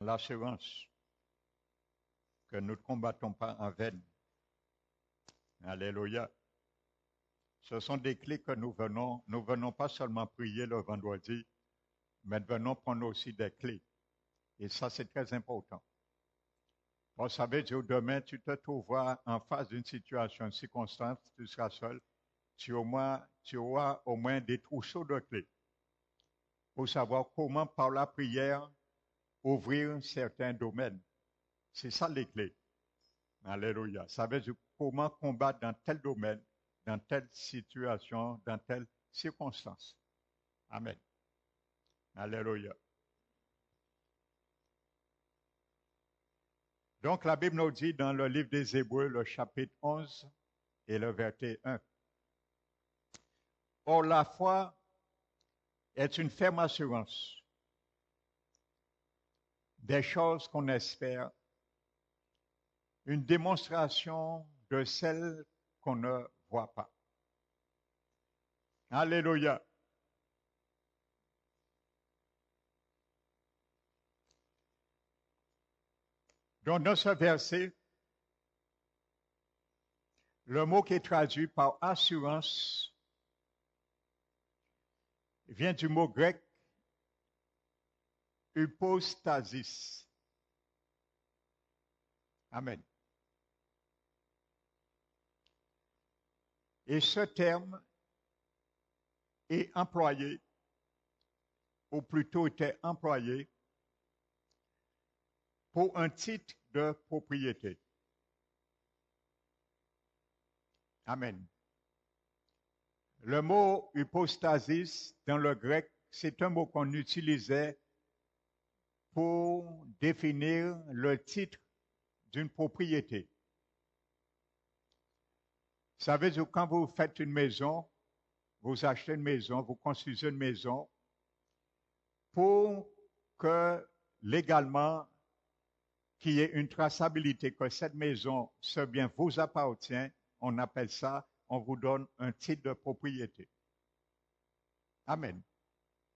l'assurance que nous ne combattons pas en vain. Alléluia. Ce sont des clés que nous venons pas seulement prier le vendredi, mais nous venons prendre aussi des clés. Et ça, c'est très important. Vous savez, demain, tu te trouveras en face d'une situation, une circonstance, tu seras seul, tu auras au moins des trousseaux de clés pour savoir comment, par la prière, ouvrir certains domaines. C'est ça les clés. Alléluia. Ça veut dire comment combattre dans tel domaine, dans telle situation, dans telle circonstance. Amen. Alléluia. Donc, la Bible nous dit dans le livre des Hébreux, le chapitre 11 et le verset 1. Or, la foi est une ferme assurance des choses qu'on espère, une démonstration de celles qu'on ne voit pas. Alléluia. Donc, dans ce verset, le mot qui est traduit par assurance vient du mot grec hypostasis. Amen. Et ce terme est employé, ou plutôt était employé, pour un titre de propriété. Amen. Le mot hypostasis dans le grec, c'est un mot qu'on utilisait pour définir le titre d'une propriété. Vous savez, quand vous faites une maison, vous achetez une maison, vous construisez une maison, pour que légalement, qu'il y ait une traçabilité, que cette maison, ce bien vous appartient, on appelle ça, on vous donne un titre de propriété. Amen.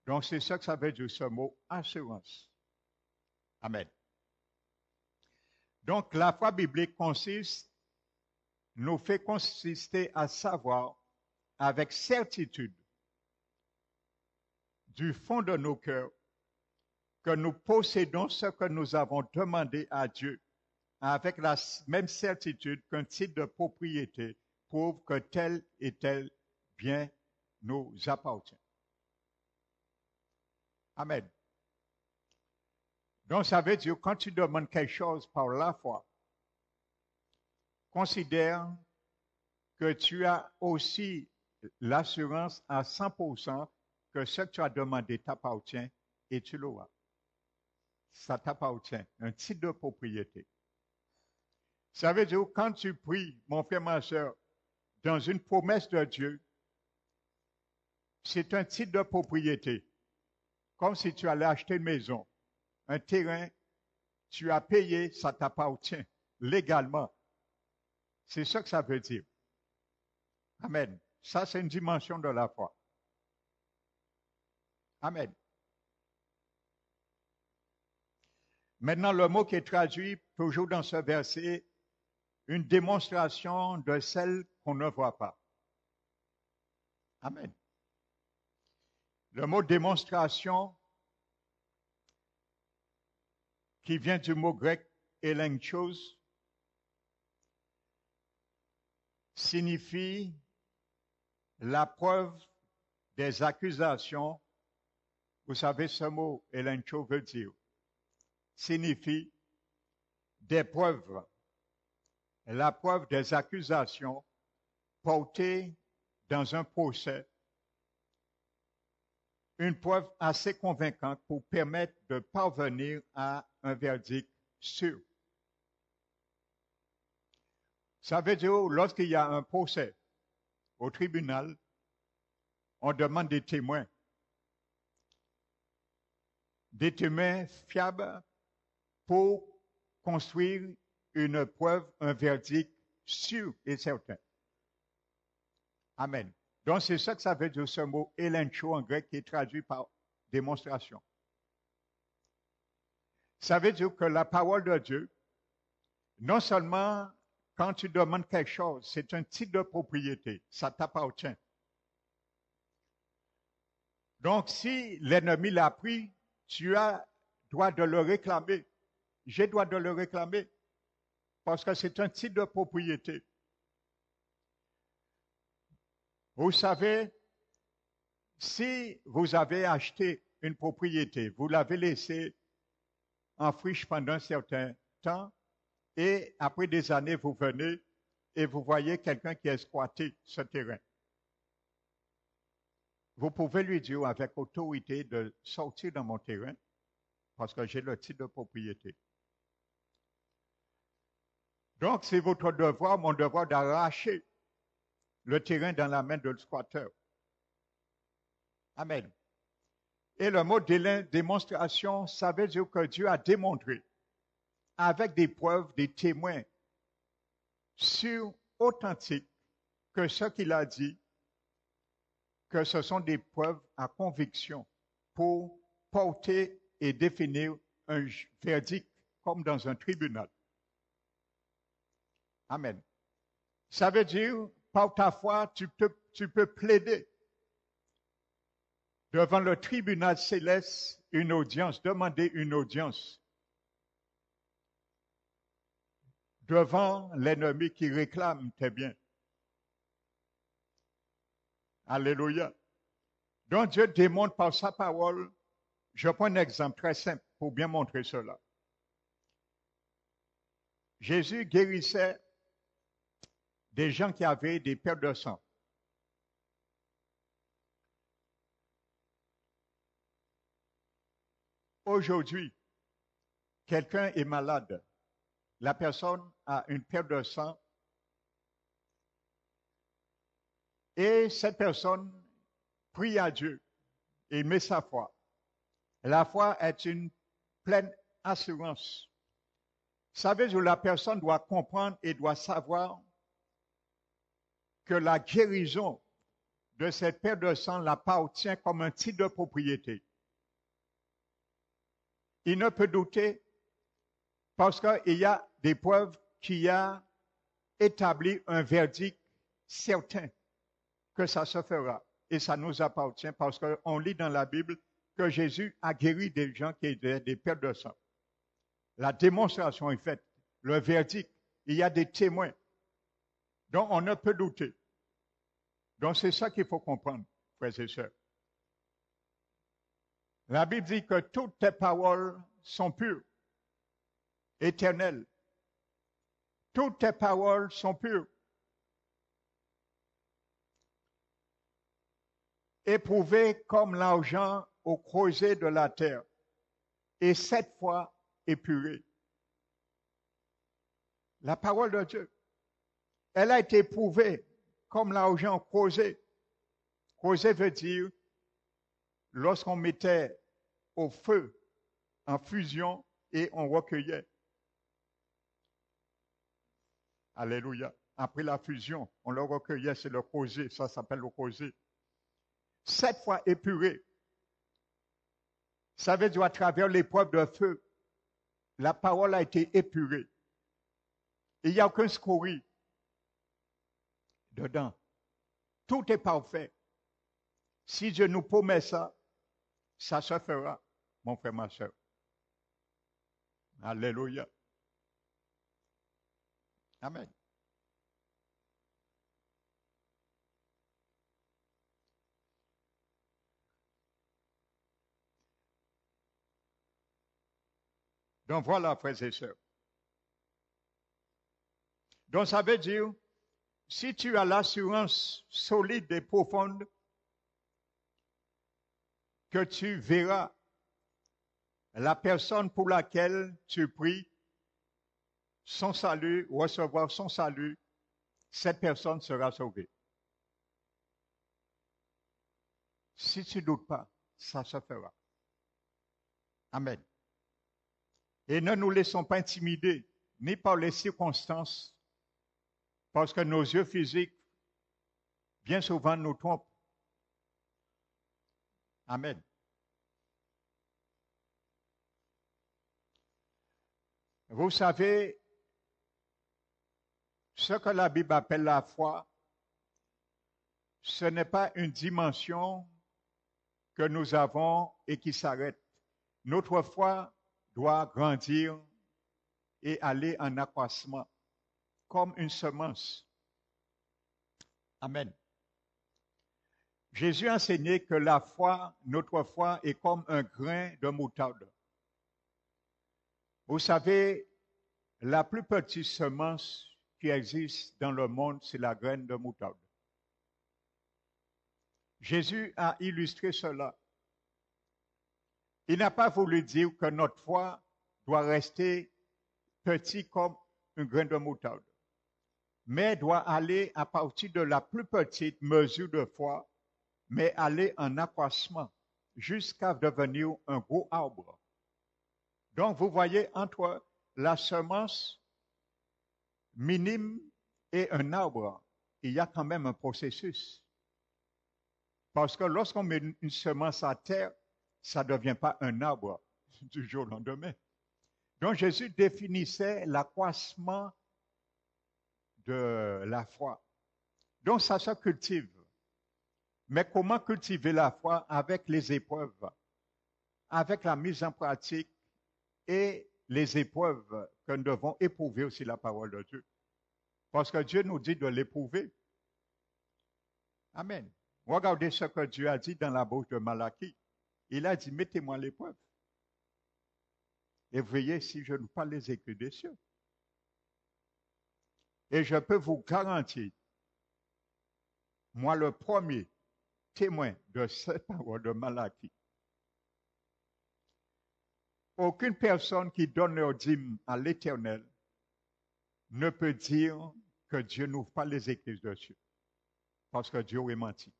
Donc, c'est ça que ça veut dire ce mot assurance. Amen. Donc, la foi biblique nous fait consister à savoir avec certitude du fond de nos cœurs que nous possédons ce que nous avons demandé à Dieu avec la même certitude qu'un titre de propriété prouve que tel et tel bien nous appartient. Amen. Donc, ça veut dire, quand tu demandes quelque chose par la foi, considère que tu as aussi l'assurance à 100% que ce que tu as demandé t'appartient et tu l'auras. Ça t'appartient, un titre de propriété. Ça veut dire, quand tu pries, mon frère, ma soeur, dans une promesse de Dieu, c'est un titre de propriété. Comme si tu allais acheter une maison, un terrain, tu as payé, ça t'appartient légalement. C'est ça que ça veut dire. Amen. Ça, c'est une dimension de la foi. Amen. Maintenant, le mot qui est traduit toujours dans ce verset, une démonstration de celle qu'on ne voit pas. Amen. Le mot démonstration, qui vient du mot grec elenchos, signifie la preuve des accusations. Vous savez, ce mot elencho veut dire, signifie des preuves, la preuve des accusations portées dans un procès, une preuve assez convaincante pour permettre de parvenir à un verdict sûr. Ça veut dire, lorsqu'il y a un procès au tribunal, on demande des témoins fiables pour construire une preuve, un verdict sûr et certain. Amen. Donc, c'est ça que ça veut dire ce mot elencho en grec qui est traduit par démonstration. Ça veut dire que la parole de Dieu, non seulement quand tu demandes quelque chose, c'est un titre de propriété, ça t'appartient. Donc, si l'ennemi l'a pris, tu as droit de le réclamer. J'ai droit de le réclamer parce que c'est un titre de propriété. Vous savez, si vous avez acheté une propriété, vous l'avez laissée en friche pendant un certain temps, et après des années, vous venez et vous voyez quelqu'un qui a exploité ce terrain. Vous pouvez lui dire avec autorité de sortir de mon terrain parce que j'ai le titre de propriété. Donc, c'est votre devoir, mon devoir, d'arracher le terrain dans la main de l'exploiteur. Amen. Et le mot démonstration, ça veut dire que Dieu a démontré avec des preuves, des témoins sûrs, authentiques, que ce qu'il a dit, que ce sont des preuves à conviction pour porter et définir un verdict comme dans un tribunal. Amen. Ça veut dire, par ta foi, tu peux plaider devant le tribunal céleste une audience, demander une audience devant l'ennemi qui réclame tes biens. Alléluia. Donc Dieu démontre par sa parole. Je prends un exemple très simple pour bien montrer cela. Jésus guérissait des gens qui avaient des pertes de sang. Aujourd'hui, quelqu'un est malade. La personne a une perte de sang et cette personne prie à Dieu et met sa foi. La foi est une pleine assurance. Ça veut dire que la personne doit comprendre et doit savoir que la guérison de cette perte de sang l'appartient comme un titre de propriété. Il ne peut douter parce qu'il y a des preuves qui ont établi un verdict certain que ça se fera. Et ça nous appartient parce qu'on lit dans la Bible que Jésus a guéri des gens qui avaient des pertes de sang. La démonstration est faite, le verdict, il y a des témoins. Donc on ne peut douter. Donc c'est ça qu'il faut comprendre, frères et sœurs. La Bible dit que toutes tes paroles sont pures, éternelles. Toutes tes paroles sont pures. Éprouvées comme l'argent au creuset de la terre, et 7 fois épurées. La parole de Dieu, elle a été éprouvée comme l'argent creuset. Creuset veut dire lorsqu'on mettait au feu en fusion et on recueillait. Alléluia. Après la fusion, on le recueillait, c'est le creuset, ça s'appelle le creuset. 7 fois épuré. Ça veut dire à travers l'épreuve de feu, la parole a été épurée. Il n'y a aucun scorie dedans. Tout est parfait. Si Dieu nous promet ça, ça se fera, mon frère, ma soeur. Alléluia. Amen. Donc voilà, frères et sœurs. Donc ça veut dire, si tu as l'assurance solide et profonde que tu verras la personne pour laquelle tu pries, son salut, recevoir son salut, cette personne sera sauvée. Si tu ne doutes pas, ça se fera. Amen. Et ne nous laissons pas intimider, ni par les circonstances, parce que nos yeux physiques, bien souvent, nous trompent. Amen. Vous savez, ce que la Bible appelle la foi, ce n'est pas une dimension que nous avons et qui s'arrête. Notre foi doit grandir et aller en accroissement, comme une semence. Amen. Jésus a enseigné que la foi, notre foi, est comme un grain de moutarde. Vous savez, la plus petite semence qui existe dans le monde, c'est la graine de moutarde. Jésus a illustré cela. Il n'a pas voulu dire que notre foi doit rester petit comme une graine de moutarde, mais doit aller à partir de la plus petite mesure de foi, mais aller en accroissement jusqu'à devenir un gros arbre. Donc, vous voyez, entre la semence minime et un arbre, il y a quand même un processus. Parce que lorsqu'on met une semence à terre, ça ne devient pas un arbre du jour au lendemain. Donc Jésus définissait l'accroissement de la foi. Donc ça se cultive. Mais comment cultiver la foi? Avec les épreuves, avec la mise en pratique et les épreuves que nous devons éprouver aussi la parole de Dieu. Parce que Dieu nous dit de l'éprouver. Amen. Regardez ce que Dieu a dit dans la bouche de Malachie. Il a dit, mettez-moi l'épreuve. Et veillez si je ne pas les écrits des cieux. Et je peux vous garantir, moi le premier témoin de cette parole de Malachie, aucune personne qui donne leur dîme à l'Éternel ne peut dire que Dieu n'ouvre pas les écrits des cieux. Parce que Dieu aurait menti.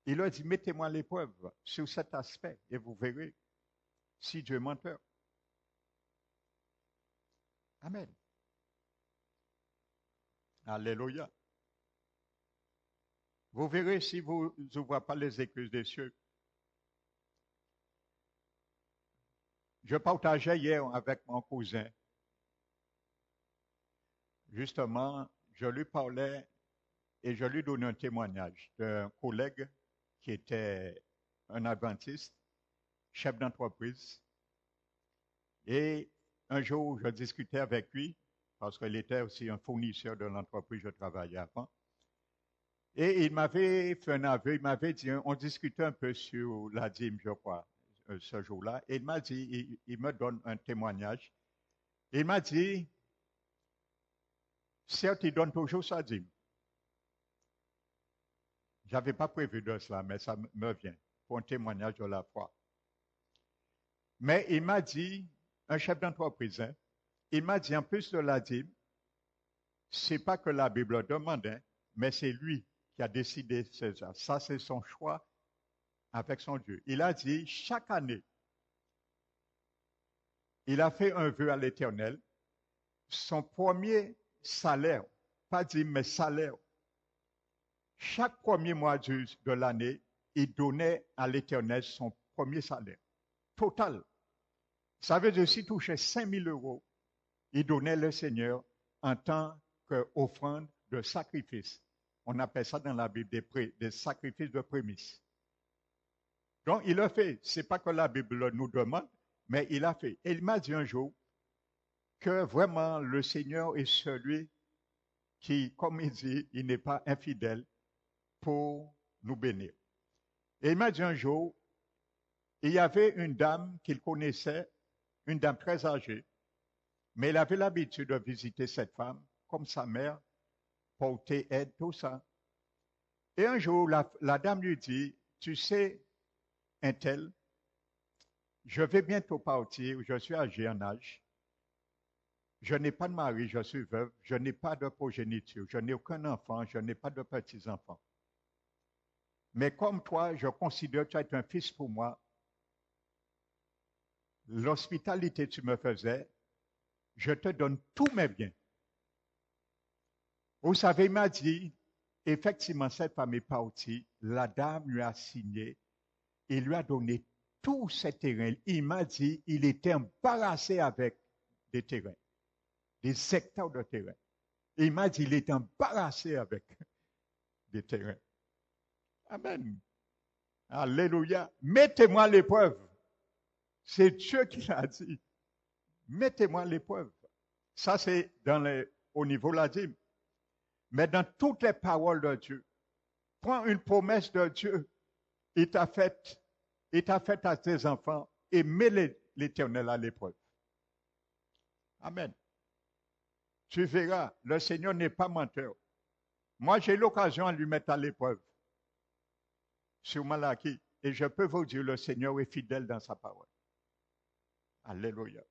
Il a dit, mettez-moi l'épreuve sur cet aspect et vous verrez si Dieu est menteur. Amen. Alléluia. Vous verrez si vous n'ouvrez pas les écluses des cieux. Je partageais hier avec mon cousin. Justement, je lui parlais et je lui donnais un témoignage d'un collègue qui était un adventiste, chef d'entreprise. Et un jour, je discutais avec lui, parce qu'il était aussi un fournisseur de l'entreprise où je travaillais avant. Et il m'avait fait un aveu, il m'avait dit, on discutait un peu sur la dîme, je crois, ce jour-là. Et il m'a dit, il me donne un témoignage. Il m'a dit, certes, il donne toujours sa dîme. Je n'avais pas prévu de cela, mais ça me vient pour un témoignage de la foi. Mais il m'a dit, un chef d'entreprise, hein, il m'a dit, en plus de la dîme, ce n'est pas que la Bible demandait, mais c'est lui qui a décidé ça. Ça, c'est son choix avec son Dieu. Il a dit, chaque année, il a fait un vœu à l'Éternel. Son premier salaire, pas dîme, mais salaire, chaque premier mois de l'année, il donnait à l'Éternel son premier salaire. Total. Ça veut dire s'il touchait 5 000 €, il donnait le Seigneur en tant qu'offrande de sacrifice. On appelle ça dans la Bible des sacrifices de prémices. Donc, il a fait. Ce n'est pas que la Bible nous demande, mais il a fait. Et il m'a dit un jour que vraiment le Seigneur est celui qui, comme il dit, il n'est pas infidèle pour nous bénir. Et il m'a dit un jour, il y avait une dame qu'il connaissait, une dame très âgée, mais il avait l'habitude de visiter cette femme comme sa mère, porter aide, tout ça. Et un jour, la dame lui dit, tu sais, un tel, je vais bientôt partir, je suis âgé en âge, je n'ai pas de mari, je suis veuve, je n'ai pas de progéniture, je n'ai aucun enfant, je n'ai pas de petits-enfants. Mais comme toi, je considère que tu es un fils pour moi. L'hospitalité que tu me faisais, je te donne tous mes biens. Vous savez, il m'a dit, effectivement, cette femme est partie, la dame lui a signé, il lui a donné tous ses terrains. Il m'a dit, il était embarrassé avec des terrains, des hectares de terrain. Et il m'a dit, il est embarrassé avec des terrains. Amen. Alléluia. Mettez-moi à l'épreuve. C'est Dieu qui l'a dit. Mettez-moi à l'épreuve. Ça, c'est au niveau de la dîme. Mais dans toutes les paroles de Dieu, prends une promesse de Dieu. Il t'a fait à tes enfants et mets l'Éternel à l'épreuve. Amen. Tu verras, le Seigneur n'est pas menteur. Moi, j'ai l'occasion de lui mettre à l'épreuve sur Malachie. Et je peux vous dire, le Seigneur est fidèle dans sa parole. Alléluia.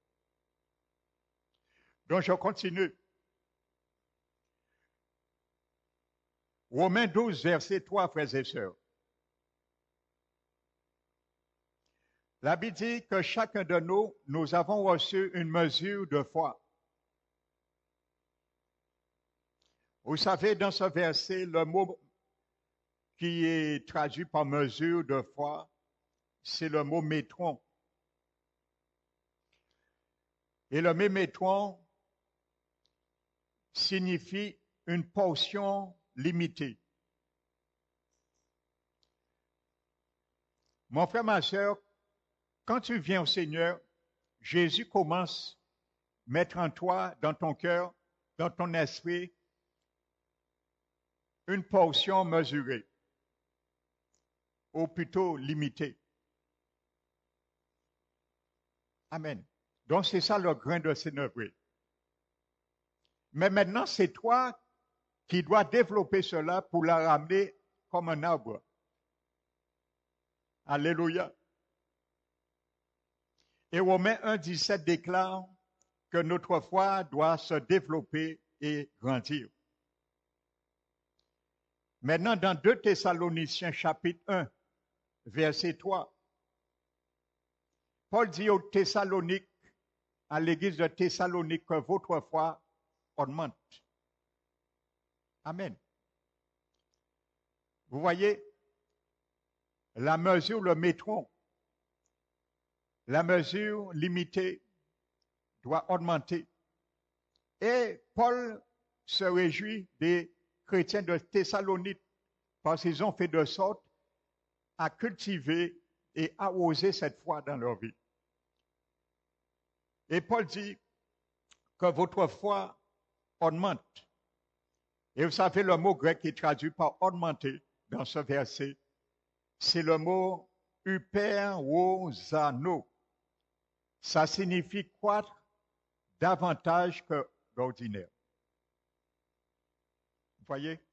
Donc, je continue. Romains 12, verset 3, frères et sœurs. La Bible dit que chacun de nous avons reçu une mesure de foi. Vous savez, dans ce verset, le mot qui est traduit par mesure de foi, c'est le mot métron. Et le mot métron signifie une portion limitée. Mon frère, ma soeur, quand tu viens au Seigneur, Jésus commence à mettre en toi, dans ton cœur, dans ton esprit, une portion mesurée, ou plutôt limitée. Amen. Donc c'est ça le grain de sénébré. Mais maintenant, c'est toi qui dois développer cela pour la ramener comme un arbre. Alléluia. Et Romains 1,17 déclare que notre foi doit se développer et grandir. Maintenant, dans 2 Thessaloniciens chapitre 1, verset 3, Paul dit aux Thessaloniques, à l'église de Thessalonique, que votre foi augmente. Amen. Vous voyez, la mesure, le métron, la mesure limitée doit augmenter. Et Paul se réjouit des chrétiens de Thessalonique parce qu'ils ont fait de sorte à cultiver et arroser cette foi dans leur vie. Et Paul dit que votre foi augmente. Et vous savez, le mot grec qui est traduit par augmenter dans ce verset, c'est le mot hyperosano. Ça signifie croître davantage que l'ordinaire. Vous voyez?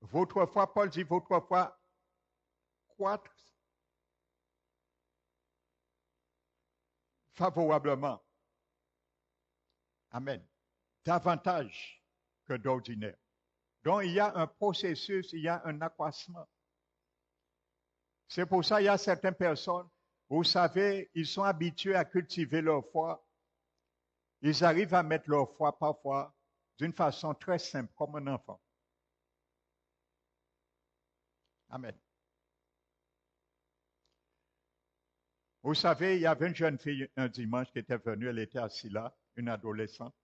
Votre foi, Paul dit, votre foi croître favorablement. Amen. Davantage que d'ordinaire. Donc, il y a un processus, il y a un accroissement. C'est pour ça qu'il y a certaines personnes, vous savez, ils sont habitués à cultiver leur foi. Ils arrivent à mettre leur foi parfois d'une façon très simple, comme un enfant. Amen. Vous savez, il y avait une jeune fille un dimanche qui était venue, elle était assise là, une adolescente.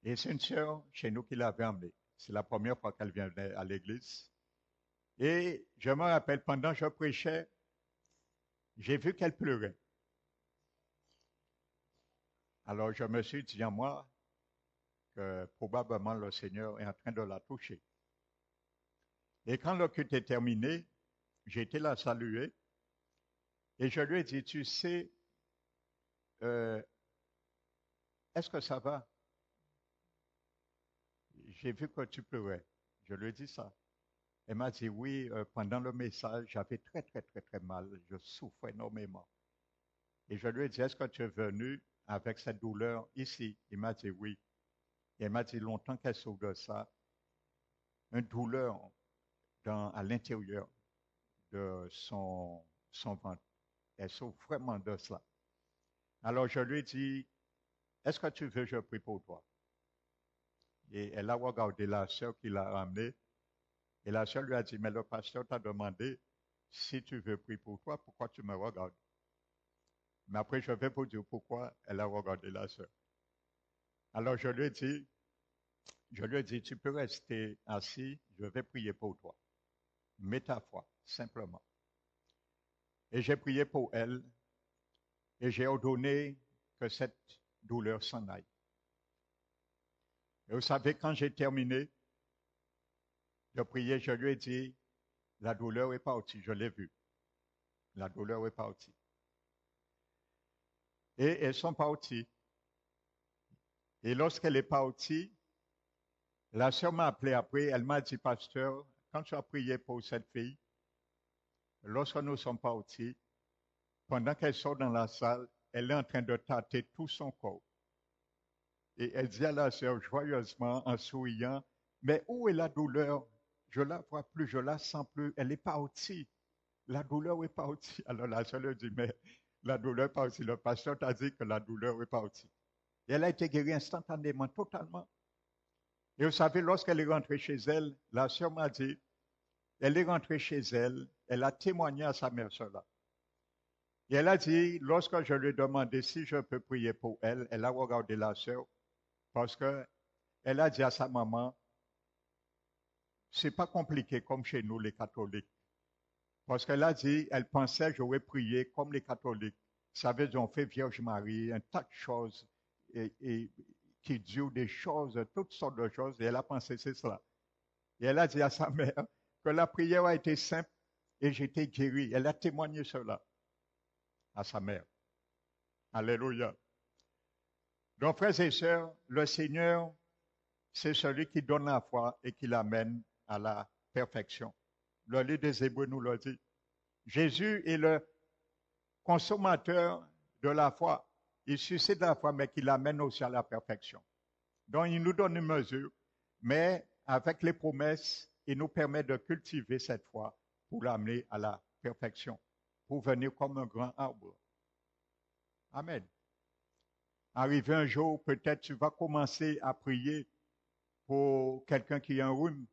Et c'est une sœur chez nous qui l'avait emmenée. C'est la première fois qu'elle venait à l'église. Et je me rappelle, pendant que je prêchais, j'ai vu qu'elle pleurait. Alors je me suis dit en moi que probablement le Seigneur est en train de la toucher. Et quand le culte est terminé, j'ai été la saluer et je lui ai dit, tu sais, est-ce que ça va? J'ai vu que tu pleurais. Je lui ai dit ça. Elle m'a dit oui, pendant le message, j'avais très, très, très, très mal. Je souffrais énormément. Et je lui ai dit, est-ce que tu es venu avec cette douleur ici? Il m'a dit oui. Et elle m'a dit longtemps qu'elle souffre de ça. Une douleur à l'intérieur de son ventre. Elle souffre vraiment de cela. Alors je lui ai dit, est-ce que tu veux que je prie pour toi? Et elle a regardé la sœur qui l'a ramenée. Et la sœur lui a dit, mais le pasteur t'a demandé, si tu veux prier pour toi, pourquoi tu me regardes? Mais après, je vais vous dire pourquoi elle a regardé la sœur. Alors, je lui ai dit, tu peux rester assis, je vais prier pour toi. Mets ta foi, simplement. Et j'ai prié pour elle et j'ai ordonné que cette douleur s'en aille. Et vous savez, quand j'ai terminé de prier, je lui ai dit, la douleur est partie, je l'ai vue. La douleur est partie. Et elles sont parties. Et lorsqu'elle est partie, la sœur m'a appelé après, elle m'a dit, pasteur, quand tu as prié pour cette fille, lorsque nous sommes partis, pendant qu'elle sort dans la salle, elle est en train de tâter tout son corps. Et elle dit à la sœur joyeusement, en souriant, mais où est la douleur? Je la vois plus, je la sens plus, elle est partie. La douleur est partie. Alors la sœur lui dit, mais la douleur est partie. Le pasteur t'a dit que la douleur est partie. Et elle a été guérie instantanément, totalement. Et vous savez, lorsqu'elle est rentrée chez elle, la sœur m'a dit, elle est rentrée chez elle, elle a témoigné à sa mère cela. Et elle a dit, lorsque je lui ai demandé si je peux prier pour elle, elle a regardé la sœur parce qu'elle a dit à sa maman, c'est pas compliqué comme chez nous les catholiques. Parce qu'elle a dit, elle pensait que j'aurais prié comme les catholiques. Ça veut dire, on fait Vierge Marie, un tas de choses et qui durent des choses, toutes sortes de choses. Et elle a pensé, c'est cela. Et elle a dit à sa mère que la prière a été simple et j'étais guéri. Elle a témoigné cela à sa mère. Alléluia. Donc, frères et sœurs, le Seigneur, c'est celui qui donne la foi et qui l'amène à la perfection. Le livre des Hébreux nous le dit. Jésus est le consommateur de la foi. Il suscite la foi, mais qui l'amène aussi à la perfection. Donc, il nous donne une mesure, mais avec les promesses, il nous permet de cultiver cette foi pour l'amener à la perfection, pour venir comme un grand arbre. Amen. Arrivé un jour, peut-être tu vas commencer à prier pour quelqu'un qui a un rhume,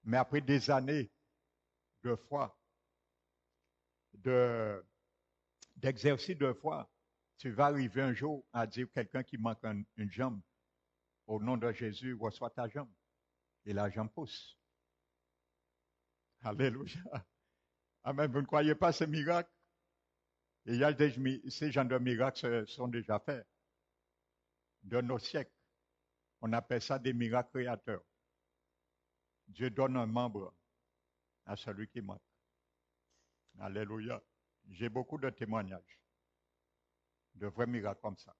mais après des années de foi, d'exercice de foi, tu vas arriver un jour à dire quelqu'un qui manque une jambe, au nom de Jésus, reçois ta jambe. Et la jambe pousse. Alléluia. Amen. Vous ne croyez pas ces miracles? Et il y a ces genres de miracles sont déjà faits de nos siècles. On appelle ça des miracles créateurs. Dieu donne un membre à celui qui manque. Alléluia. J'ai beaucoup de témoignages de vrais miracles comme ça.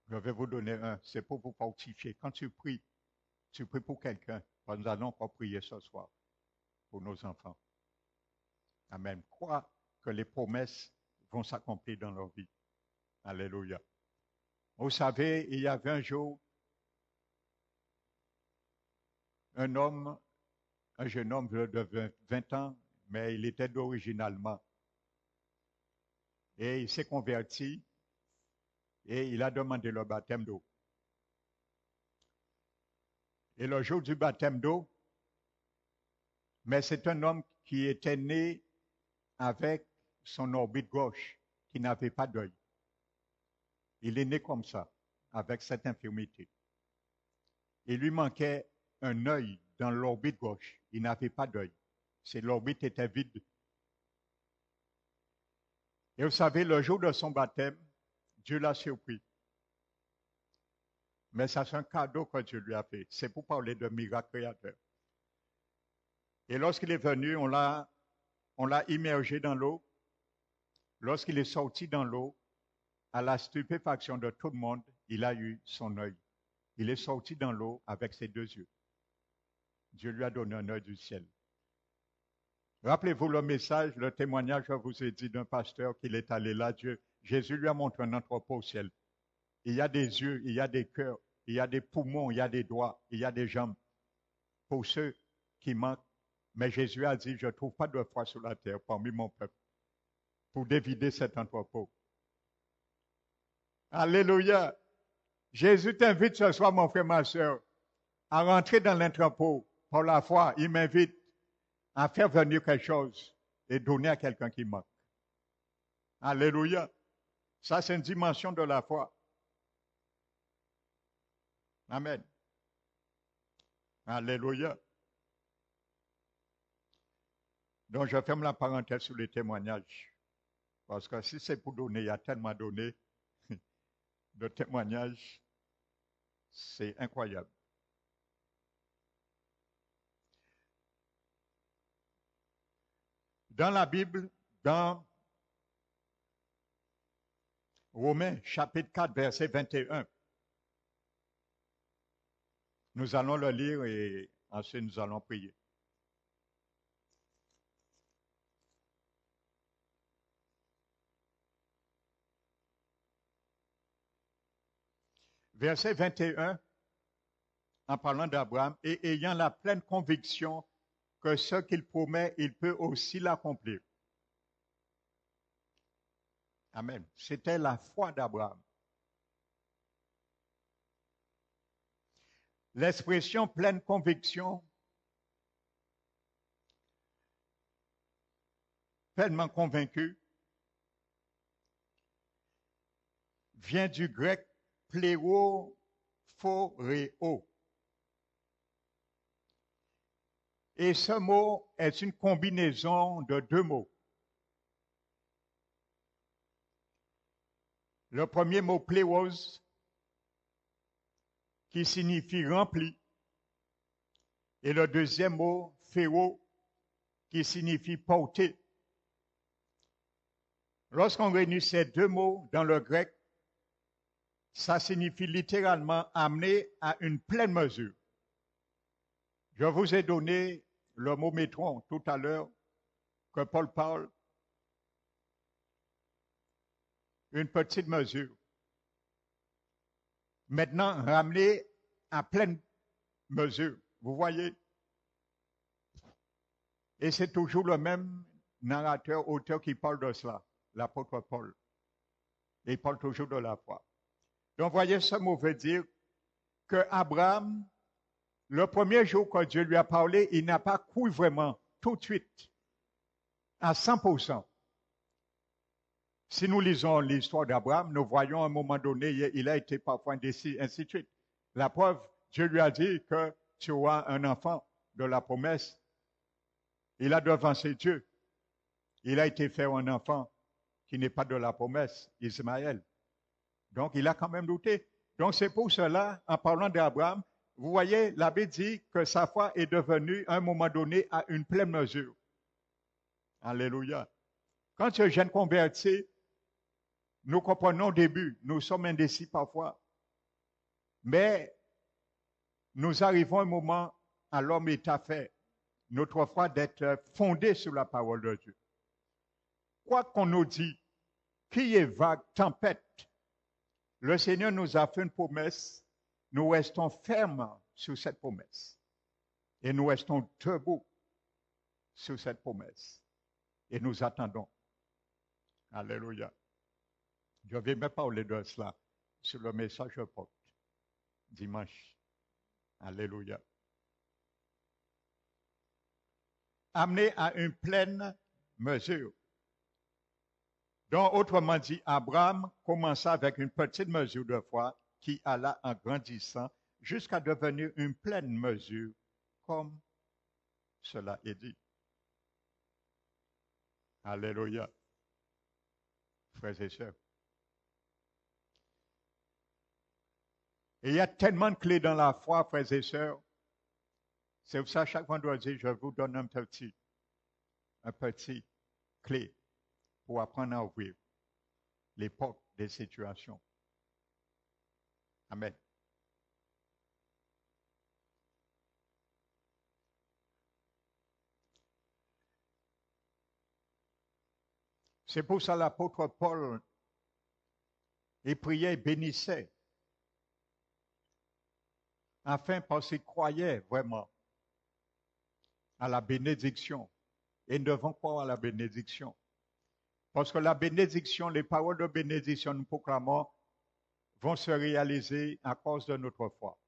Je vais vous donner un. C'est pour vous fortifier. Quand tu pries pour quelqu'un. Nous allons encore prier ce soir pour nos enfants. Amen. Crois que les promesses vont s'accomplir dans leur vie. Alléluia. Vous savez, il y avait un jour un jeune homme de 20 ans, mais il était d'origine allemande. Et il s'est converti et il a demandé le baptême d'eau. Et le jour du baptême d'eau, mais c'est un homme qui était né avec son orbite gauche, qui n'avait pas d'œil. Il est né comme ça, avec cette infirmité. Il lui manquait un œil dans l'orbite gauche. Il n'avait pas d'œil. L'orbite était vide. Et vous savez, le jour de son baptême, Dieu l'a surpris. Mais ça, c'est un cadeau que Dieu lui a fait. C'est pour parler de miracle créateur. Et lorsqu'il est venu, on l'a immergé dans l'eau. Lorsqu'il est sorti dans l'eau, à la stupéfaction de tout le monde, il a eu son œil. Il est sorti dans l'eau avec ses deux yeux. Dieu lui a donné un œil du ciel. Rappelez-vous le message, le témoignage que je vous ai dit d'un pasteur qu'il est allé là. Jésus lui a montré un entrepôt au ciel. Il y a des yeux, il y a des cœurs, il y a des poumons, il y a des doigts, il y a des jambes. Pour ceux qui manquent. Mais Jésus a dit, je ne trouve pas de foi sur la terre parmi mon peuple pour dévider cet entrepôt. Alléluia. Jésus t'invite ce soir, mon frère, ma soeur, à rentrer dans l'entrepôt par la foi. Il m'invite à faire venir quelque chose. et donner à quelqu'un qui manque. Alléluia. Ça, c'est une dimension de la foi. Amen. Alléluia. Donc, je ferme la parenthèse sur les témoignages. Parce que si c'est pour donner, il y a tellement donné de témoignages, c'est incroyable. Dans la Bible, dans Romains chapitre 4, verset 21, nous allons le lire et ensuite nous allons prier. Verset 21, en parlant d'Abraham, et ayant la pleine conviction que ce qu'il promet, il peut aussi l'accomplir. Amen. C'était la foi d'Abraham. L'expression pleine conviction, pleinement convaincu, vient du grec plérophoreo. Et ce mot est une combinaison de deux mots. Le premier mot pléros, qui signifie rempli, et le deuxième mot phéro, qui signifie porter. Lorsqu'on réunit ces deux mots dans le grec, ça signifie littéralement amener à une pleine mesure. Je vous ai donné le mot métron tout à l'heure que Paul parle. Une petite mesure. Maintenant, ramener à pleine mesure. Vous voyez? Et c'est toujours le même narrateur, auteur qui parle de cela, l'apôtre Paul. Et il parle toujours de la foi. Donc, voyez, ce mot veut dire que Abraham, le premier jour que Dieu lui a parlé, il n'a pas cru vraiment tout de suite, à 100%. Si nous lisons l'histoire d'Abraham, nous voyons à un moment donné, il a été parfois indécis, ainsi de suite. La preuve, Dieu lui a dit que tu auras un enfant de la promesse. Il a devancé Dieu. Il a été fait un enfant qui n'est pas de la promesse, Ismaël. Donc, il a quand même douté. Donc, c'est pour cela, en parlant d'Abraham, vous voyez, la Bible dit que sa foi est devenue, à un moment donné, à une pleine mesure. Alléluia. Quand tu es jeune converti, nous comprenons au début, nous sommes indécis parfois, mais nous arrivons à un moment à l'homme état fait, notre foi d'être fondée sur la parole de Dieu. Quoi qu'on nous dit, qui est vague, tempête, le Seigneur nous a fait une promesse, nous restons fermes sur cette promesse. Et nous restons debout sur cette promesse. Et nous attendons. Alléluia. Je vais me parler de cela sur le message que je porte dimanche. Alléluia. Amené à une pleine mesure. Donc, autrement dit, Abraham commença avec une petite mesure de foi qui alla en grandissant jusqu'à devenir une pleine mesure, comme cela est dit. Alléluia. Frères et sœurs. Et il y a tellement de clés dans la foi, frères et sœurs. C'est pour ça, chaque vendredi, je vous donne un petit clé pour apprendre à ouvrir les portes des situations. Amen. C'est pour ça l'apôtre Paul, il priait et bénissait, afin parce qu'il croyait vraiment à la bénédiction. Et nous devons croire à la bénédiction. Parce que la bénédiction, les paroles de bénédiction nous proclamons vont se réaliser à cause de notre foi.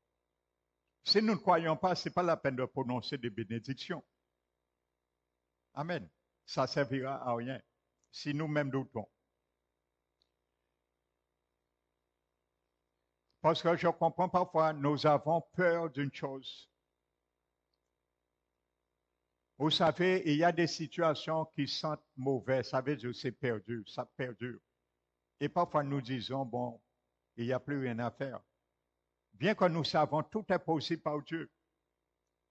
Si nous ne croyons pas, ce n'est pas la peine de prononcer des bénédictions. Amen. ça servira à rien si nous-mêmes doutons. Parce que je comprends parfois, nous avons peur d'une chose. Vous savez, il y a des situations qui sentent mauvais, ça veut dire c'est perdu, ça perdure. Et parfois nous disons, bon, il n'y a plus rien à faire. Bien que nous savons tout est possible par Dieu,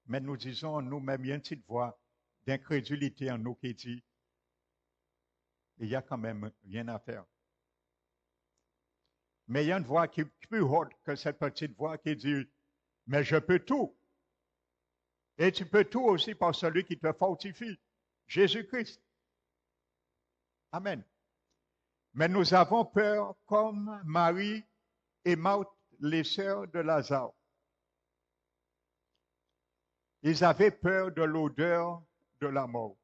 mais nous disons nous-mêmes, il y a une petite voix d'incrédulité en nous qui dit, il y a quand même rien à faire. Mais il y a une voix qui est plus haute que cette petite voix qui dit, mais je peux tout. Et tu peux tout aussi par celui qui te fortifie, Jésus-Christ. Amen. Mais nous avons peur comme Marie et Marthe, les sœurs de Lazare. Ils avaient peur de l'odeur de la mort.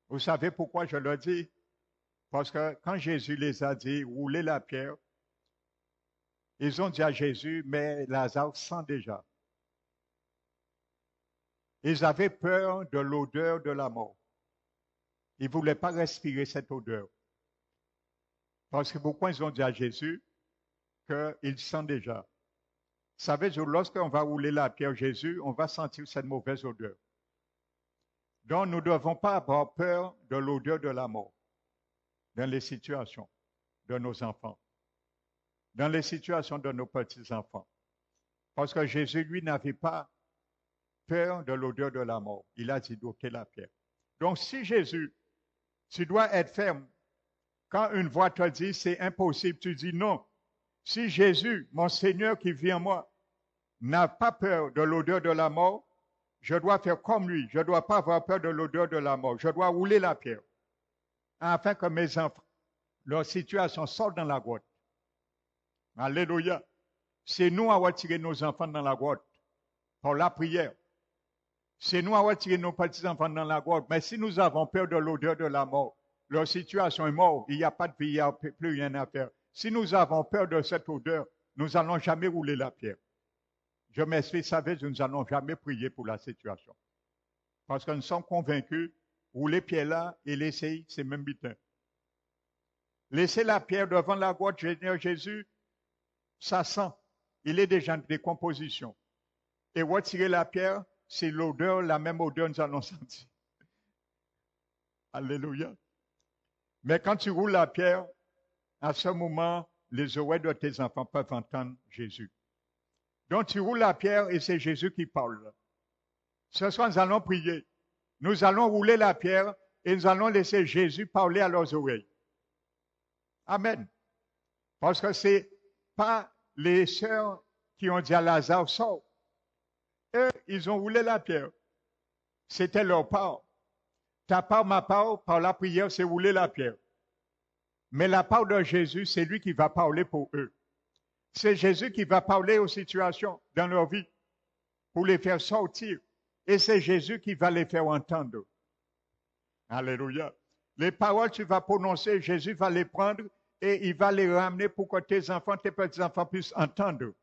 Vous savez pourquoi je le dis? Parce que quand Jésus les a dit, roulez la pierre, ils ont dit à Jésus, mais Lazare sent déjà. Ils avaient peur de l'odeur de la mort. Ils ne voulaient pas respirer cette odeur. Parce que pourquoi ils ont dit à Jésus qu'il sent déjà? Vous savez, lorsqu'on va rouler la pierre Jésus, on va sentir cette mauvaise odeur. Donc, nous ne devons pas avoir peur de l'odeur de la mort dans les situations de nos enfants, dans les situations de nos petits-enfants. Parce que Jésus, lui, n'avait pas peur de l'odeur de la mort. Il a dit d'ôter la pierre. Donc, si Jésus, tu dois être ferme. Quand une voix te dit c'est impossible, tu dis non. Si Jésus, mon Seigneur qui vit en moi, n'a pas peur de l'odeur de la mort, je dois faire comme lui. Je ne dois pas avoir peur de l'odeur de la mort. Je dois rouler la pierre. Afin que mes enfants, leur situation sorte dans la grotte. Alléluia. C'est nous à retirer nos enfants dans la grotte par la prière. C'est nous à retirer nos petits-enfants dans la grotte. Mais si nous avons peur de l'odeur de la mort, leur situation est morte, il n'y a pas de vie, il n'y a plus rien à faire. Si nous avons peur de cette odeur, nous n'allons jamais rouler la pierre. Je m'explique, savez, nous n'allons jamais prier pour la situation. Parce que nous sommes convaincus, rouler pierre là et laisser, c'est même butin. Laisser la pierre devant la grotte, Seigneur Jésus, ça sent. Il est déjà en décomposition. Et retirer la pierre, c'est l'odeur, la même odeur nous allons sentir. Alléluia. Mais quand tu roules la pierre, à ce moment, les oreilles de tes enfants peuvent entendre Jésus. Donc tu roules la pierre et c'est Jésus qui parle. Ce soir, nous allons prier. Nous allons rouler la pierre et nous allons laisser Jésus parler à leurs oreilles. Amen. Parce que ce n'est pas les sœurs qui ont dit à Lazare, sors. Eux, ils ont roulé la pierre. C'était leur part. Ta part, ma part, par la prière, c'est rouler la pierre. Mais la part de Jésus, c'est lui qui va parler pour eux. C'est Jésus qui va parler aux situations dans leur vie pour les faire sortir. Et c'est Jésus qui va les faire entendre. Alléluia. Les paroles que tu vas prononcer, Jésus va les prendre et il va les ramener pour que tes enfants, tes petits-enfants puissent entendre.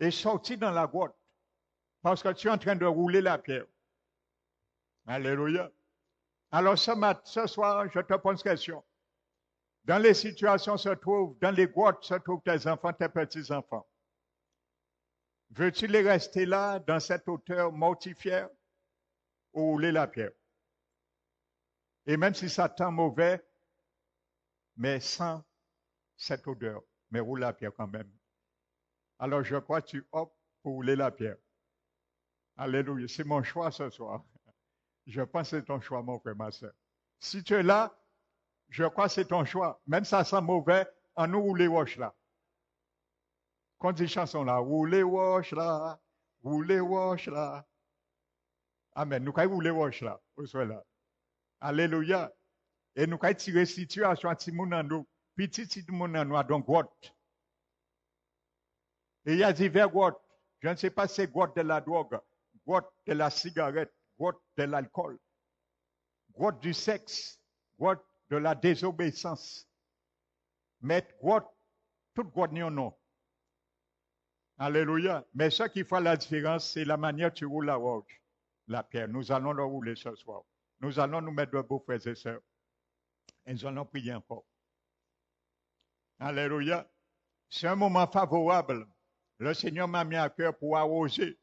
Et sortir dans la grotte. Parce que tu es en train de rouler la pierre. Alléluia. Alors ce soir, je te pose une question. Dans les situations se trouvent, dans les grottes se trouvent tes enfants, tes petits-enfants. Veux-tu les rester là, dans cette hauteur mortifère, ou rouler la pierre? Et même si ça tend mauvais, mais sans cette odeur, mais roule la pierre quand même. Alors je crois que tu optes pour rouler la pierre. Alléluia, c'est mon choix ce soir. Je pense que c'est ton choix, mon frère, ma soeur. Si tu es là, je crois que c'est ton choix. Même si ça sent mauvais, en nous rouler wash là. Qu'on dit chanson là, rouler wash là, rouler wash là. Amen. Nous allons rouler wash là, au soir là. Alléluia. Et nous allons tirer situation à Timounando, petit Timounando, donc grotte. Et il y a divers grottes. Je ne sais pas si c'est grotte de la drogue, grotte de la cigarette, grotte de l'alcool, grotte du sexe, grotte de la désobéissance. Mais grotte, toute grotte n'y en a. Alléluia. Mais ce qui fait la différence, c'est la manière dont tu roules la roche. la pierre. Nous allons le rouler ce soir. Nous allons nous mettre debout, frères et sœurs. Et nous allons prier encore. Alléluia. C'est un moment favorable. Le Seigneur m'a mis à cœur pour arroser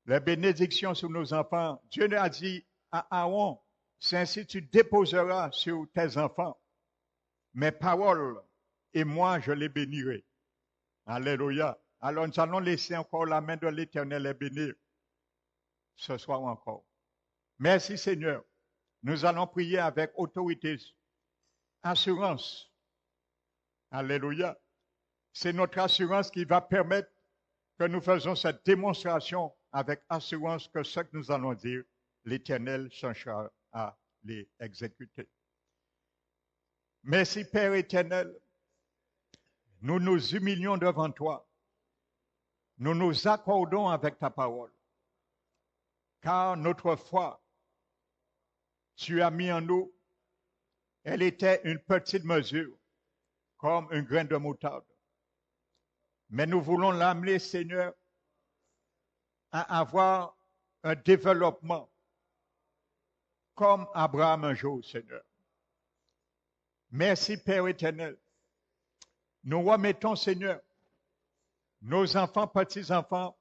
les bénédictions sur nos enfants. Dieu a dit à Aaron, c'est ainsi que tu déposeras sur tes enfants mes paroles et moi je les bénirai. Alléluia. Alors nous allons laisser encore la main de l'Éternel les bénir ce soir encore. Merci Seigneur. Nous allons prier avec autorité, assurance. Alléluia. C'est notre assurance qui va permettre que nous faisons cette démonstration avec assurance que ce que nous allons dire, l'Éternel cherchera à les exécuter. Merci Père éternel. Nous nous humilions devant toi. Nous nous accordons avec ta parole. Car notre foi, tu as mis en nous, elle était une petite mesure, comme un grain de moutarde. Mais nous voulons l'amener, Seigneur, à avoir un développement comme Abraham un jour, Seigneur. Merci, Père éternel. Nous remettons, Seigneur, nos enfants, petits-enfants,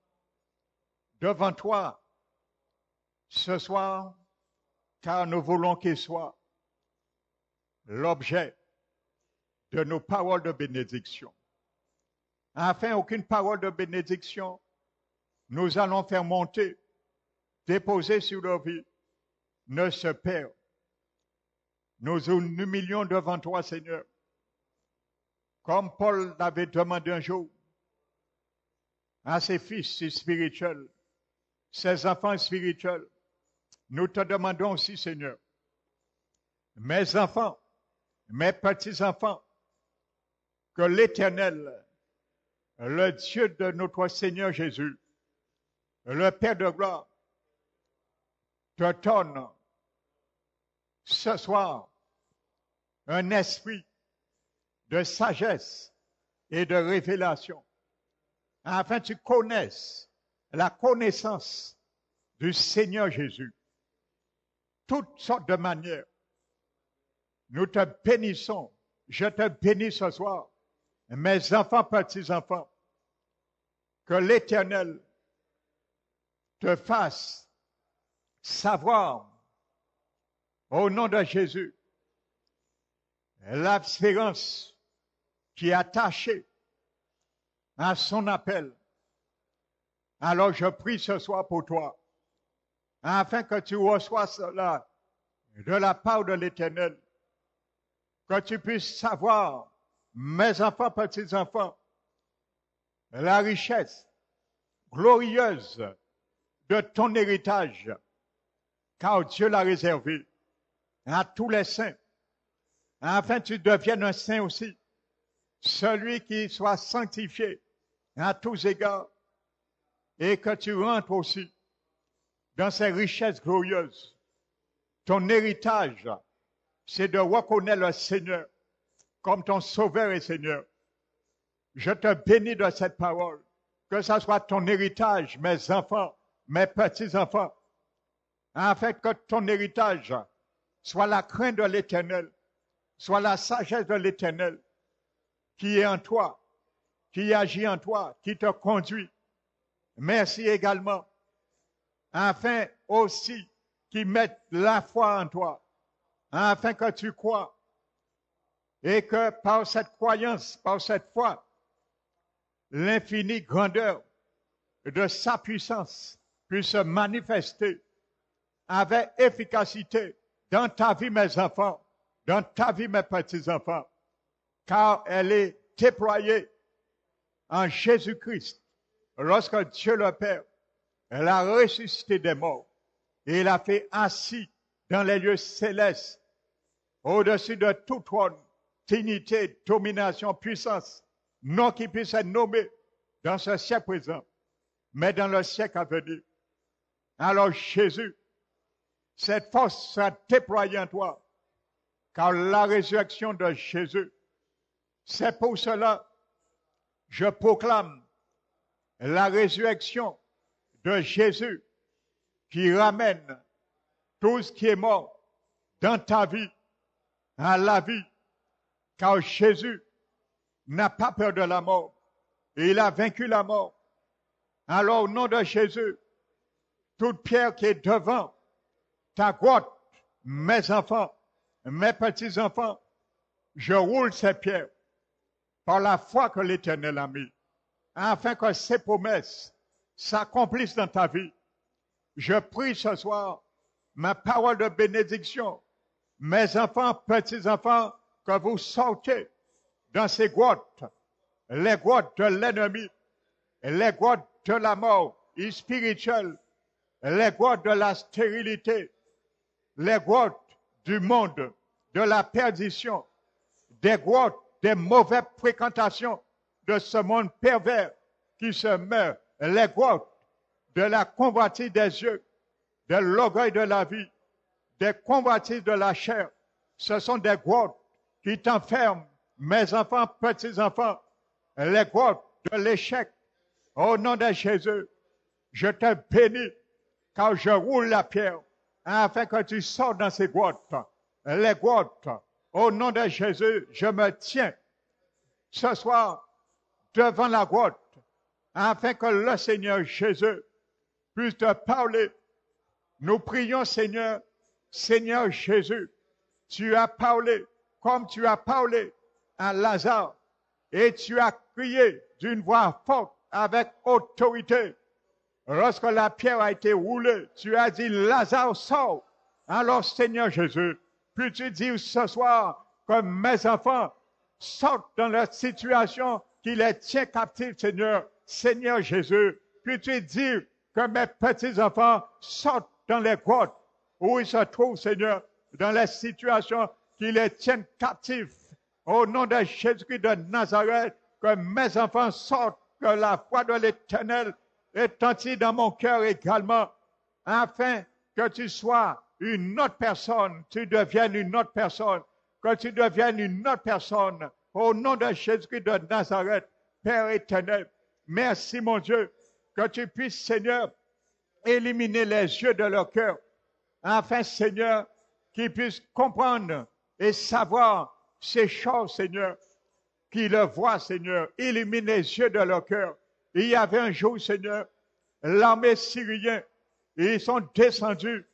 devant toi ce soir, car nous voulons qu'ils soient l'objet de nos paroles de bénédiction. Afin aucune parole de bénédiction, nous allons faire monter, déposer sur leur vie, ne se perd. Nous nous humilions devant toi, Seigneur. Comme Paul l'avait demandé un jour à ses fils spirituels, ses enfants spirituels, nous te demandons aussi, Seigneur, mes enfants, mes petits-enfants, que l'Éternel, le Dieu de notre Seigneur Jésus, le Père de gloire, te donne ce soir un esprit de sagesse et de révélation, afin que tu connaisses la connaissance du Seigneur Jésus. Toutes sortes de manières. Nous te bénissons. Je te bénis ce soir, mes enfants, petits-enfants, que l'Éternel te fasse savoir, au nom de Jésus, l'espérance qui est attachée à son appel. Alors je prie ce soir pour toi, afin que tu reçoives cela de la part de l'Éternel, que tu puisses savoir, mes enfants, petits-enfants, la richesse glorieuse de ton héritage, car Dieu l'a réservé à tous les saints, afin que tu deviennes un saint aussi, celui qui soit sanctifié à tous égards, et que tu rentres aussi dans ces richesses glorieuses. Ton héritage, c'est de reconnaître le Seigneur comme ton Sauveur et Seigneur. Je te bénis de cette parole, que ce soit ton héritage, mes enfants, mes petits-enfants, afin que ton héritage soit la crainte de l'Éternel, soit la sagesse de l'Éternel qui est en toi, qui agit en toi, qui te conduit. Merci également, afin aussi qu'ils mettent la foi en toi, afin que tu crois, et que par cette croyance, par cette foi, l'infinie grandeur de sa puissance puisse se manifester avec efficacité dans ta vie, mes enfants, dans ta vie, mes petits-enfants, car elle est déployée en Jésus-Christ. Lorsque Dieu le Père, elle a ressuscité des morts et il a fait assis dans les lieux célestes, au-dessus de tout trône, dignité, domination, puissance, non qui puisse être nommé dans ce siècle présent, mais dans le siècle à venir. Alors Jésus, cette force sera déployée en toi, car la résurrection de Jésus, c'est pour cela je proclame la résurrection de Jésus qui ramène tout ce qui est mort dans ta vie à la vie, car Jésus n'a pas peur de la mort et il a vaincu la mort. Alors au nom de Jésus, toute pierre qui est devant ta grotte, mes enfants, mes petits-enfants, je roule ces pierres par la foi que l'Éternel a mis, afin que ces promesses s'accomplissent dans ta vie. Je prie ce soir, ma parole de bénédiction, mes enfants, petits-enfants, que vous sortez dans ces grottes, les grottes de l'ennemi, les grottes de la mort spirituelle, les grottes de la stérilité, les grottes du monde, de la perdition, des grottes, des mauvaises fréquentations de ce monde pervers qui se meurt, les grottes de la convoitise des yeux, de l'orgueil de la vie, des convoitises de la chair. Ce sont des grottes qui t'enferment, mes enfants, petits-enfants, les grottes de l'échec. Au nom de Jésus, je te bénis, car je roule la pierre, afin que tu sortes dans ces grottes. Les grottes, au nom de Jésus, je me tiens ce soir devant la grotte, afin que le Seigneur Jésus puisse te parler. Nous prions, Seigneur, Seigneur Jésus, tu as parlé comme tu as parlé à Lazare, et tu as crié d'une voix forte avec autorité. Lorsque la pierre a été roulée, tu as dit, Lazare, sort. Alors, Seigneur Jésus, puis-tu dire ce soir que mes enfants sortent dans leur situation qui les tient captifs, Seigneur. Seigneur Jésus, puis-tu dire que mes petits-enfants sortent dans les grottes où ils se trouvent, Seigneur, dans les situations qui les tiennent captifs. Au nom de Jésus-Christ de Nazareth, que mes enfants sortent, que la foi de l'Éternel retentit dans mon cœur également, afin que tu sois une autre personne, tu deviennes une autre personne, que tu deviennes une autre personne. Au nom de Jésus-Christ de Nazareth, Père éternel, merci mon Dieu, que tu puisses, Seigneur, éliminer les yeux de leur cœur, afin, Seigneur, qu'ils puissent comprendre et savoir ces choses, Seigneur, qu'ils le voient, Seigneur, illumine les yeux de leur cœur. Il y avait un jour, Seigneur, l'armée syrienne, ils sont descendus,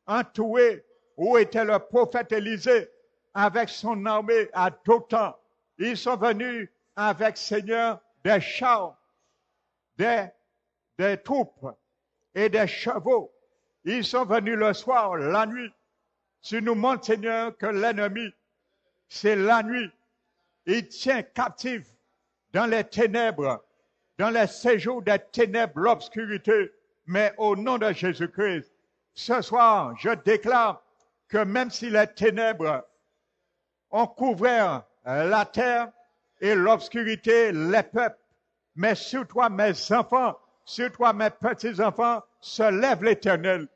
entourés, où était le prophète Élisée, avec son armée à Dothan. Ils sont venus avec, Seigneur, des chars, des troupes et des chevaux. Ils sont venus le soir, la nuit. Tu nous montres, Seigneur, que l'ennemi, c'est la nuit. Il tient captif dans les ténèbres, dans les séjours des ténèbres, l'obscurité. Mais au nom de Jésus-Christ, ce soir, je déclare que même si les ténèbres ont couvert la terre et l'obscurité, les peuples, mais sur toi, mes enfants, sur toi, mes petits-enfants, se lève l'Éternel.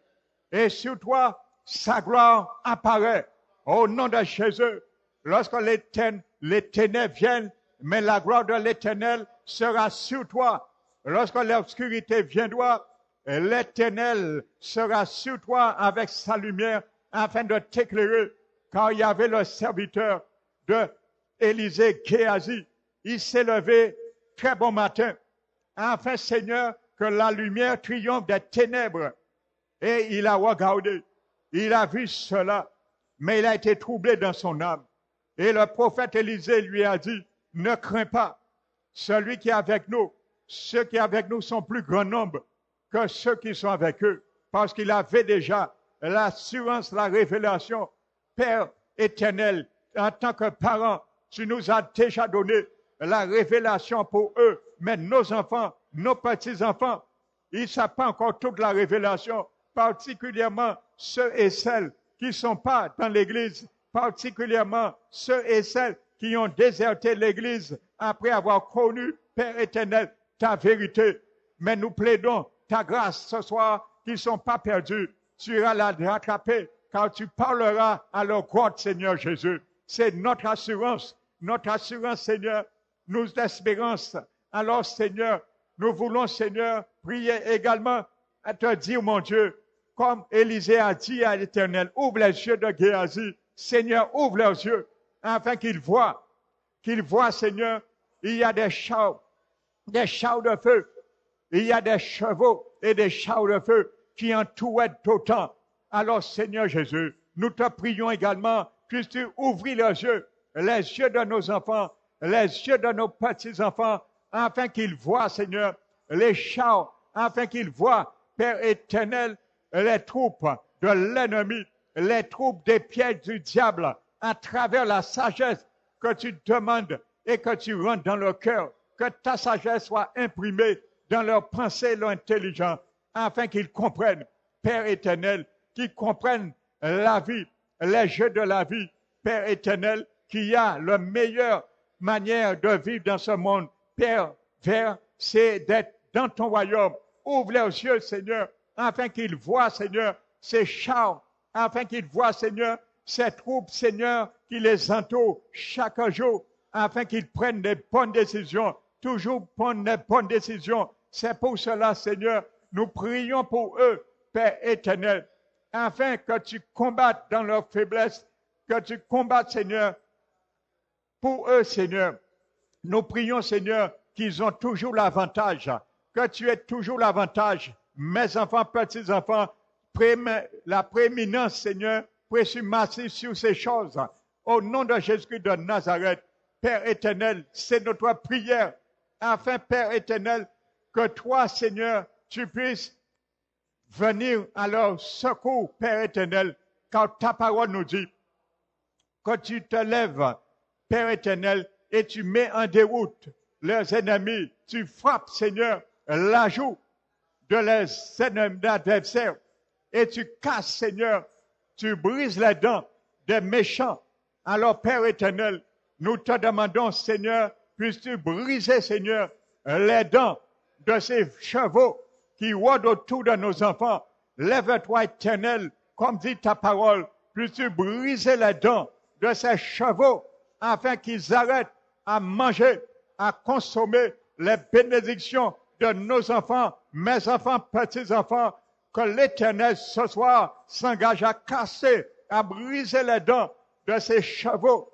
Et sur toi, sa gloire apparaît. Au nom de Jésus, lorsque les ténèbres viennent, mais la gloire de l'Éternel sera sur toi. Lorsque l'obscurité viendra, l'Éternel sera sur toi avec sa lumière afin de t'éclairer. Car il y avait le serviteur de Élisée, Géasi. Il s'est levé très bon matin, afin, Seigneur, que la lumière triomphe des ténèbres. Et il a regardé, il a vu cela, mais il a été troublé dans son âme. Et le prophète Élisée lui a dit, ne crains pas, celui qui est avec nous, ceux qui sont avec nous sont plus grand nombre que ceux qui sont avec eux, parce qu'il avait déjà l'assurance, la révélation. Père éternel, en tant que parent, tu nous as déjà donné la révélation pour eux, mais nos enfants, nos petits-enfants, ils ne savent pas encore toute la révélation, particulièrement ceux et celles qui ne sont pas dans l'Église, particulièrement ceux et celles qui ont déserté l'Église après avoir connu, Père éternel, ta vérité. Mais nous plaidons ta grâce ce soir, qu'ils ne sont pas perdus. Tu iras la rattraper, car tu parleras à leur grotte, Seigneur Jésus. C'est notre assurance, Seigneur, nous espérance. Alors, Seigneur, nous voulons, Seigneur, prier également à te dire, mon Dieu, comme Élisée a dit à l'Éternel, ouvre les yeux de Géasi. Seigneur, ouvre leurs yeux, afin qu'ils voient, Seigneur, il y a des chars de feu, il y a des chevaux et des chars de feu qui entourent d'autant. Alors, Seigneur Jésus, nous te prions également, puisses-tu ouvrir les yeux de nos enfants, les yeux de nos petits-enfants, afin qu'ils voient, Seigneur, les chars, afin qu'ils voient, Père éternel, les troupes de l'ennemi, les troupes des pièges du diable, à travers la sagesse que tu demandes et que tu rentres dans leur cœur, que ta sagesse soit imprimée dans leurs pensées, leur intelligence, afin qu'ils comprennent, Père éternel, qu'ils comprennent la vie, les jeux de la vie, Père éternel, qu'il y a la meilleure manière de vivre dans ce monde, Père, c'est d'être dans ton royaume. Ouvre leurs yeux, Seigneur, afin qu'ils voient, Seigneur, ces chars, afin qu'ils voient, Seigneur, ces troupes, Seigneur, qui les entourent chaque jour, afin qu'ils prennent des bonnes décisions, toujours prendre des bonnes décisions. C'est pour cela, Seigneur, nous prions pour eux, Père éternel, afin que tu combattes dans leur faiblesse, que tu combattes, Seigneur, pour eux, Seigneur. Nous prions, Seigneur, qu'ils ont toujours l'avantage, que tu aies toujours l'avantage, mes enfants, petits-enfants, la prééminence, Seigneur, présumative sur ces choses. Au nom de Jésus de Nazareth, Père éternel, c'est notre prière, afin, Père éternel, que toi, Seigneur, tu puisses venir à leur secours, Père éternel, car ta parole nous dit que tu te lèves, Père éternel, et tu mets en déroute leurs ennemis. Tu frappes, Seigneur, la joue de leurs ennemis adversaires, et tu casses, Seigneur, tu brises les dents des méchants. Alors, Père éternel, nous te demandons, Seigneur, puisses-tu briser, Seigneur, les dents de ces chevaux qui rôdent autour de nos enfants. Lève-toi, éternel, comme dit ta parole, puisses-tu briser les dents de ces chevaux afin qu'ils arrêtent à manger, à consommer les bénédictions de nos enfants, mes enfants, petits-enfants, que l'Éternel ce soir s'engage à casser, à briser les dents de ces chevaux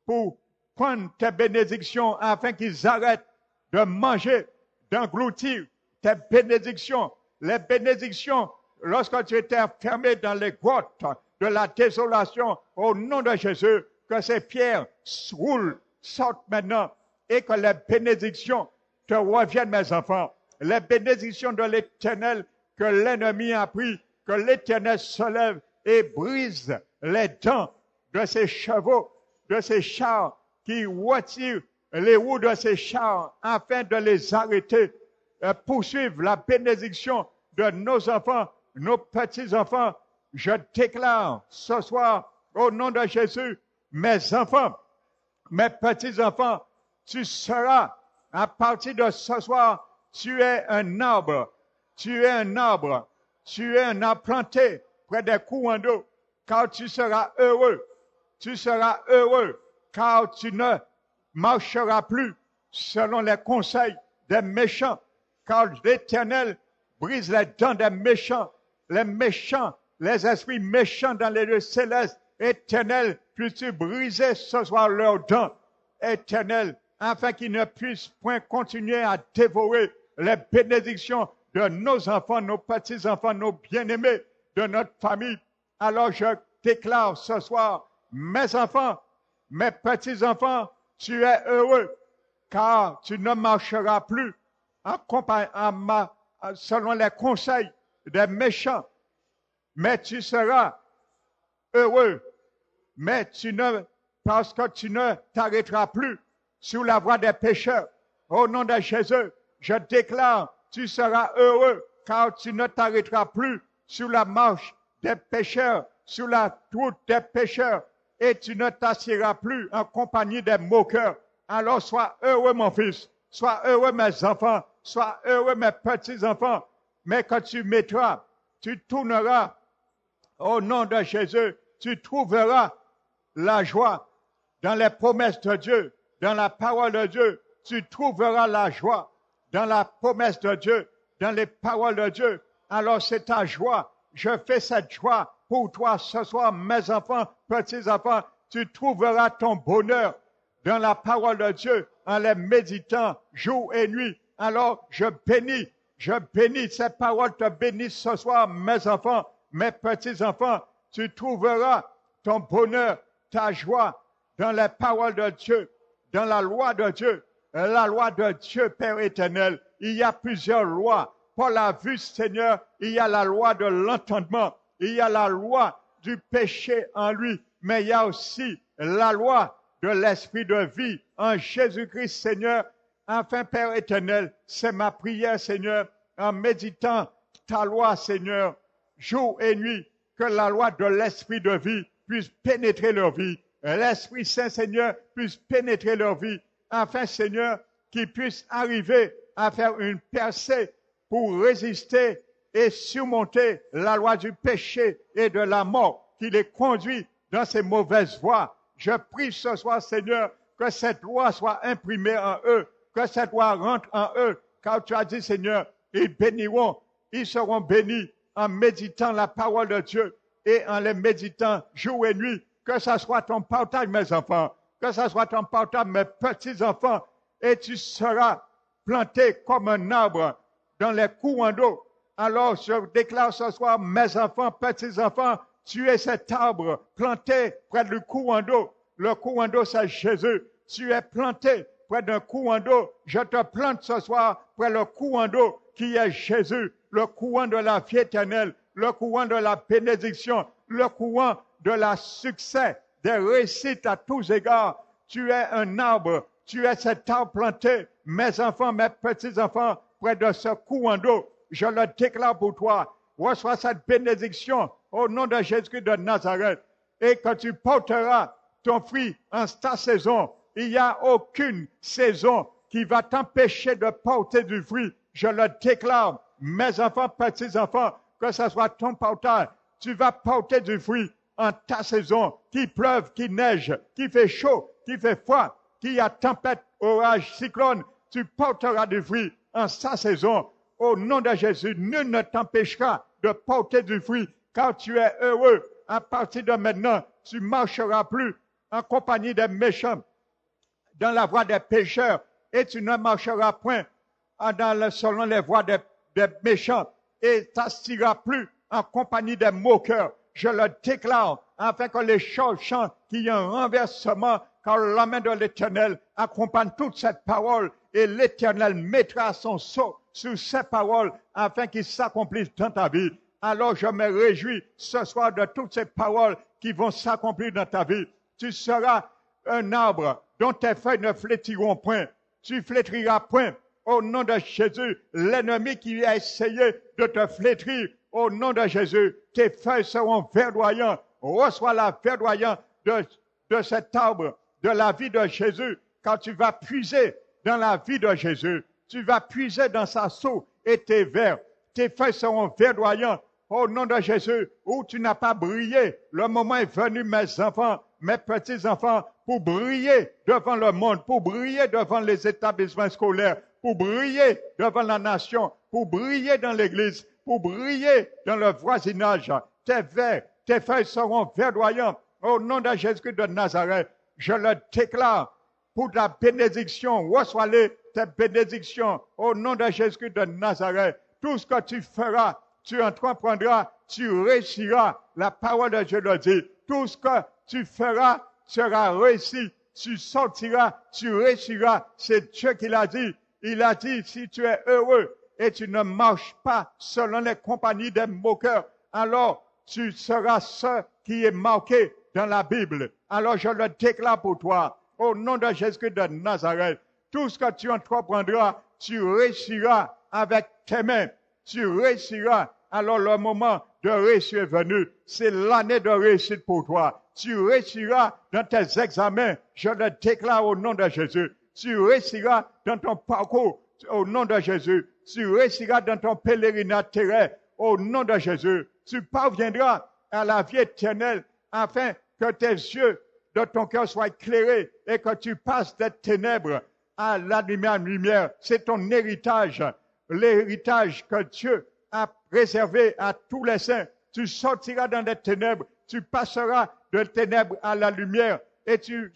pour prendre tes bénédictions afin qu'ils arrêtent de manger, d'engloutir tes bénédictions. Les bénédictions, lorsque tu étais enfermé dans les grottes de la désolation, au nom de Jésus, que ces pierres roulent, sortent maintenant et que les bénédictions te reviennent, mes enfants. Les bénédictions de l'Éternel que l'ennemi a pris, que l'Éternel se lève et brise les dents de ces chevaux, de ces chars qui retirent les roues de ces chars afin de les arrêter, poursuivre la bénédiction de nos enfants, nos petits-enfants. Je déclare ce soir, au nom de Jésus, mes enfants, mes petits-enfants, tu seras, à partir de ce soir, tu es un arbre, tu es un arbre, tu es un arbre planté près des courants d'eau, car tu seras heureux, car tu ne marcheras plus selon les conseils des méchants, car l'Éternel brise les dents des méchants, les esprits méchants dans les lieux célestes. Éternel, puisses-tu briser ce soir leurs dents, Éternel, afin qu'ils ne puissent point continuer à dévorer les bénédictions de nos enfants, nos petits-enfants, nos bien-aimés, de notre famille. Alors je déclare ce soir, mes enfants, mes petits-enfants, tu es heureux, car tu ne marcheras plus selon les conseils des méchants, mais tu seras heureux, parce que tu ne t'arrêteras plus sur la voie des pécheurs. Au nom de Jésus, je déclare, tu seras heureux, car tu ne t'arrêteras plus sur la marche des pécheurs, sur la route des pécheurs, et tu ne t'assieras plus en compagnie des moqueurs. Alors sois heureux, mon fils, sois heureux, mes enfants, sois heureux, mes petits-enfants, mais que tu tourneras au nom de Jésus, tu trouveras la joie dans les promesses de Dieu, dans la parole de Dieu. Tu trouveras la joie dans la promesse de Dieu, dans les paroles de Dieu. Alors c'est ta joie je fais cette joie pour toi ce soir, mes enfants, petits-enfants. Tu trouveras ton bonheur dans la parole de Dieu en les méditant jour et nuit. Alors, je bénis, ces paroles te bénissent ce soir, mes enfants, mes petits-enfants. Tu trouveras ton bonheur, ta joie dans les paroles de Dieu, dans la loi de Dieu, Père éternel. Il y a plusieurs lois. Paul a vu, Seigneur, il y a la loi de l'entendement, il y a la loi du péché en lui, mais il y a aussi la loi de l'esprit de vie en Jésus-Christ, Seigneur. Enfin, Père éternel, c'est ma prière, Seigneur, en méditant ta loi, Seigneur, jour et nuit, que la loi de l'esprit de vie puisse pénétrer leur vie. L'Esprit Saint, Seigneur, puisse pénétrer leur vie. Enfin, Seigneur, qu'ils puissent arriver à faire une percée pour résister et surmonter la loi du péché et de la mort qui les conduit dans ces mauvaises voies. Je prie ce soir, Seigneur, que cette loi soit imprimée en eux, que cette loi rentre en eux, car tu as dit, Seigneur, ils béniront, ils seront bénis en méditant la parole de Dieu et en les méditant jour et nuit. Que ce soit ton partage, mes enfants, que ce soit ton partage, mes petits-enfants, et tu seras planté comme un arbre dans les courants d'eau. Alors, je déclare ce soir, mes enfants, petits-enfants, tu es cet arbre planté près du courant d'eau. Le courant d'eau, c'est Jésus. Tu es planté près d'un courant d'eau. Je te plante ce soir près le courant d'eau qui est Jésus, le courant de la vie éternelle, le courant de la bénédiction, le courant de la succès, des réussites à tous égards. Tu es un arbre, tu es cet arbre planté, mes enfants, mes petits-enfants, près de ce courant d'eau. Je le déclare pour toi. Reçois cette bénédiction au nom de Jésus de Nazareth. Et que tu porteras ton fruit en ta saison. Il n'y a aucune saison qui va t'empêcher de porter du fruit. Je le déclare, mes enfants, petits-enfants, que ce soit ton portage, tu vas porter du fruit en ta saison, qu'il pleuve, qu'il neige, qu'il fait chaud, qu'il fait froid, qu'il y a tempête, orage, cyclone, tu porteras du fruit en sa saison. Au nom de Jésus, nul ne t'empêchera de porter du fruit, car tu es heureux. À partir de maintenant, tu ne marcheras plus en compagnie des méchants, dans la voie des pécheurs, et tu ne marcheras point selon les voies des méchants, et tu n'assiras plus en compagnie des moqueurs. Je le déclare, afin que les choses chantent, qu'il y ait un renversement, car la main de l'Éternel accompagne toute cette parole, et l'Éternel mettra son sceau sur ces paroles, afin qu'ils s'accomplissent dans ta vie. Alors je me réjouis ce soir de toutes ces paroles qui vont s'accomplir dans ta vie. Tu seras un arbre dont tes feuilles ne flétriront point. Tu flétriras point. Au nom de Jésus, l'ennemi qui a essayé de te flétrir, au nom de Jésus, tes feuilles seront verdoyantes. Reçois la verdoyance de cet arbre, de la vie de Jésus, quand tu vas puiser dans la vie de Jésus. Tu vas puiser dans sa source et tes vers. Tes feuilles seront verdoyantes. Au nom de Jésus, où tu n'as pas brillé, le moment est venu, mes enfants, mes petits-enfants, pour briller devant le monde, pour briller devant les établissements scolaires, pour briller devant la nation, pour briller dans l'église, pour briller dans le voisinage. Tes feuilles seront verdoyantes. Au nom de Jésus de Nazareth, je le déclare pour ta bénédiction. Reçois-les, tes bénédictions. Au nom de Jésus de Nazareth, tout ce que tu feras, tu entreprendras, tu réussiras. La parole de Dieu le dit. Tout ce que tu feras sera réussi. Tu sortiras, tu réussiras. C'est Dieu qui l'a dit. Il a dit, si tu es heureux et tu ne marches pas selon les compagnies des moqueurs, alors tu seras ce qui est marqué dans la Bible. Alors je le déclare pour toi. Au nom de Jésus de Nazareth, tout ce que tu entreprendras, tu réussiras avec tes mains. Tu réussiras. Alors le moment de réussir est venu. C'est l'année de réussite pour toi. Tu réussiras dans tes examens. Je le déclare au nom de Jésus. Tu réussiras dans ton parcours au nom de Jésus. Tu réussiras dans ton pèlerinage terrestre au nom de Jésus. Tu parviendras à la vie éternelle afin que tes yeux de ton cœur soient éclairés et que tu passes des ténèbres à la lumière. C'est ton héritage. L'héritage que Dieu a réservé à tous les saints. tu sortiras dans les ténèbres, tu passeras de ténèbres à la lumière et tu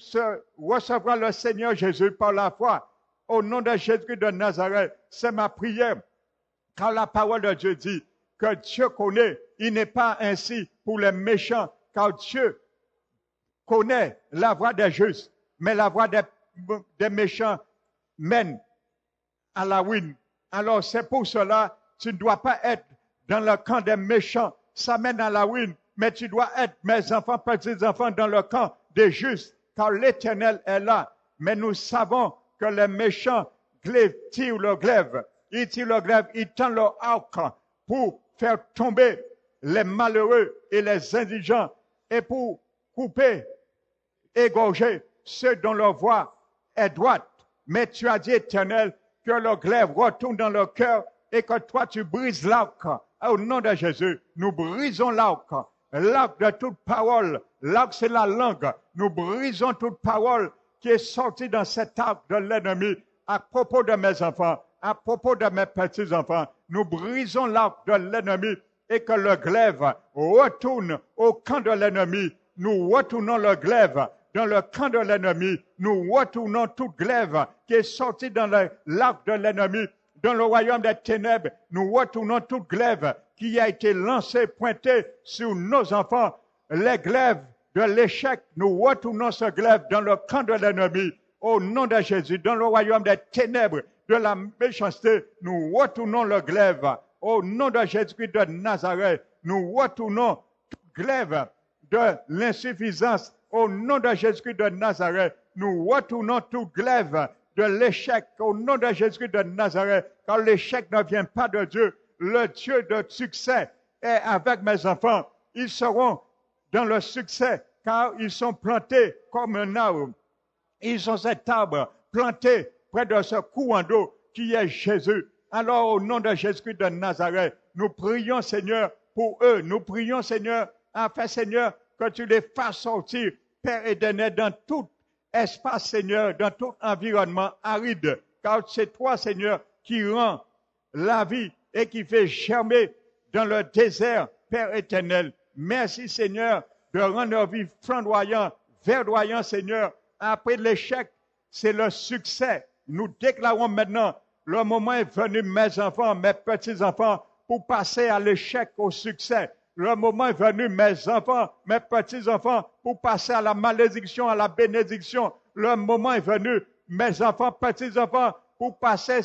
recevras le Seigneur Jésus par la foi. Au nom de Jésus de Nazareth, c'est ma prière. Car la parole de Dieu dit que Dieu connaît, il n'est pas ainsi pour les méchants, car Dieu connaît la voie des justes, mais la voie des méchants mène à la ruine. Alors c'est pour cela, tu ne dois pas être dans le camp des méchants, ça mène à la ruine, mais tu dois être, mes enfants, petits-enfants, dans le camp des justes, car l'Éternel est là. Mais nous savons que les méchants tirent le glaive, ils tirent le glaive, ils tendent leur arc pour faire tomber les malheureux et les indigents et pour couper, égorger ceux dont leur voie est droite. Mais tu as dit, Éternel, que le glaive retourne dans le cœur et que toi tu brises l'arc. Au nom de Jésus, nous brisons l'arc. L'arc de toute parole. L'arc, c'est la langue. Nous brisons toute parole qui est sortie dans cet arc de l'ennemi à propos de mes enfants, à propos de mes petits-enfants. Nous brisons l'arc de l'ennemi et que le glaive retourne au camp de l'ennemi. Nous retournons le glaive dans le camp de l'ennemi. Nous retournons toute glaive qui est sortie dans l'arc de l'ennemi. Dans le royaume des ténèbres, nous retournons toute glaive qui a été lancée, pointée sur nos enfants. Les glaives de l'échec, nous retournons ce glaive dans le camp de l'ennemi. Au nom de Jésus, dans le royaume des ténèbres, de la méchanceté, nous retournons le glaive. Au nom de Jésus de Nazareth, nous retournons toute glaive de l'insuffisance. Au nom de Jésus de Nazareth, nous retournons toute glaive de l'échec. Au nom de Jésus de Nazareth, car l'échec ne vient pas de Dieu. Le Dieu de succès est avec mes enfants. Ils seront dans le succès, car ils sont plantés comme un arbre. Ils ont cet arbre planté près de ce courant d'eau qui est Jésus. Alors, au nom de Jésus de Nazareth, nous prions, Seigneur, pour eux. Nous prions, Seigneur, afin, Seigneur, que tu les fasses sortir, Père éternel, dans tout espace, Seigneur, dans tout environnement aride. Car c'est toi, Seigneur, qui rend la vie et qui fait germer dans le désert, Père éternel. Merci, Seigneur, de rendre nos vies flamboyantes, verdoyantes, Seigneur. Après l'échec, c'est le succès. Nous déclarons maintenant, le moment est venu, mes enfants, mes petits-enfants, pour passer à l'échec au succès. Le moment est venu, mes enfants, mes petits-enfants, pour passer à la malédiction, à la bénédiction. Le moment est venu, mes enfants, petits-enfants, pour passer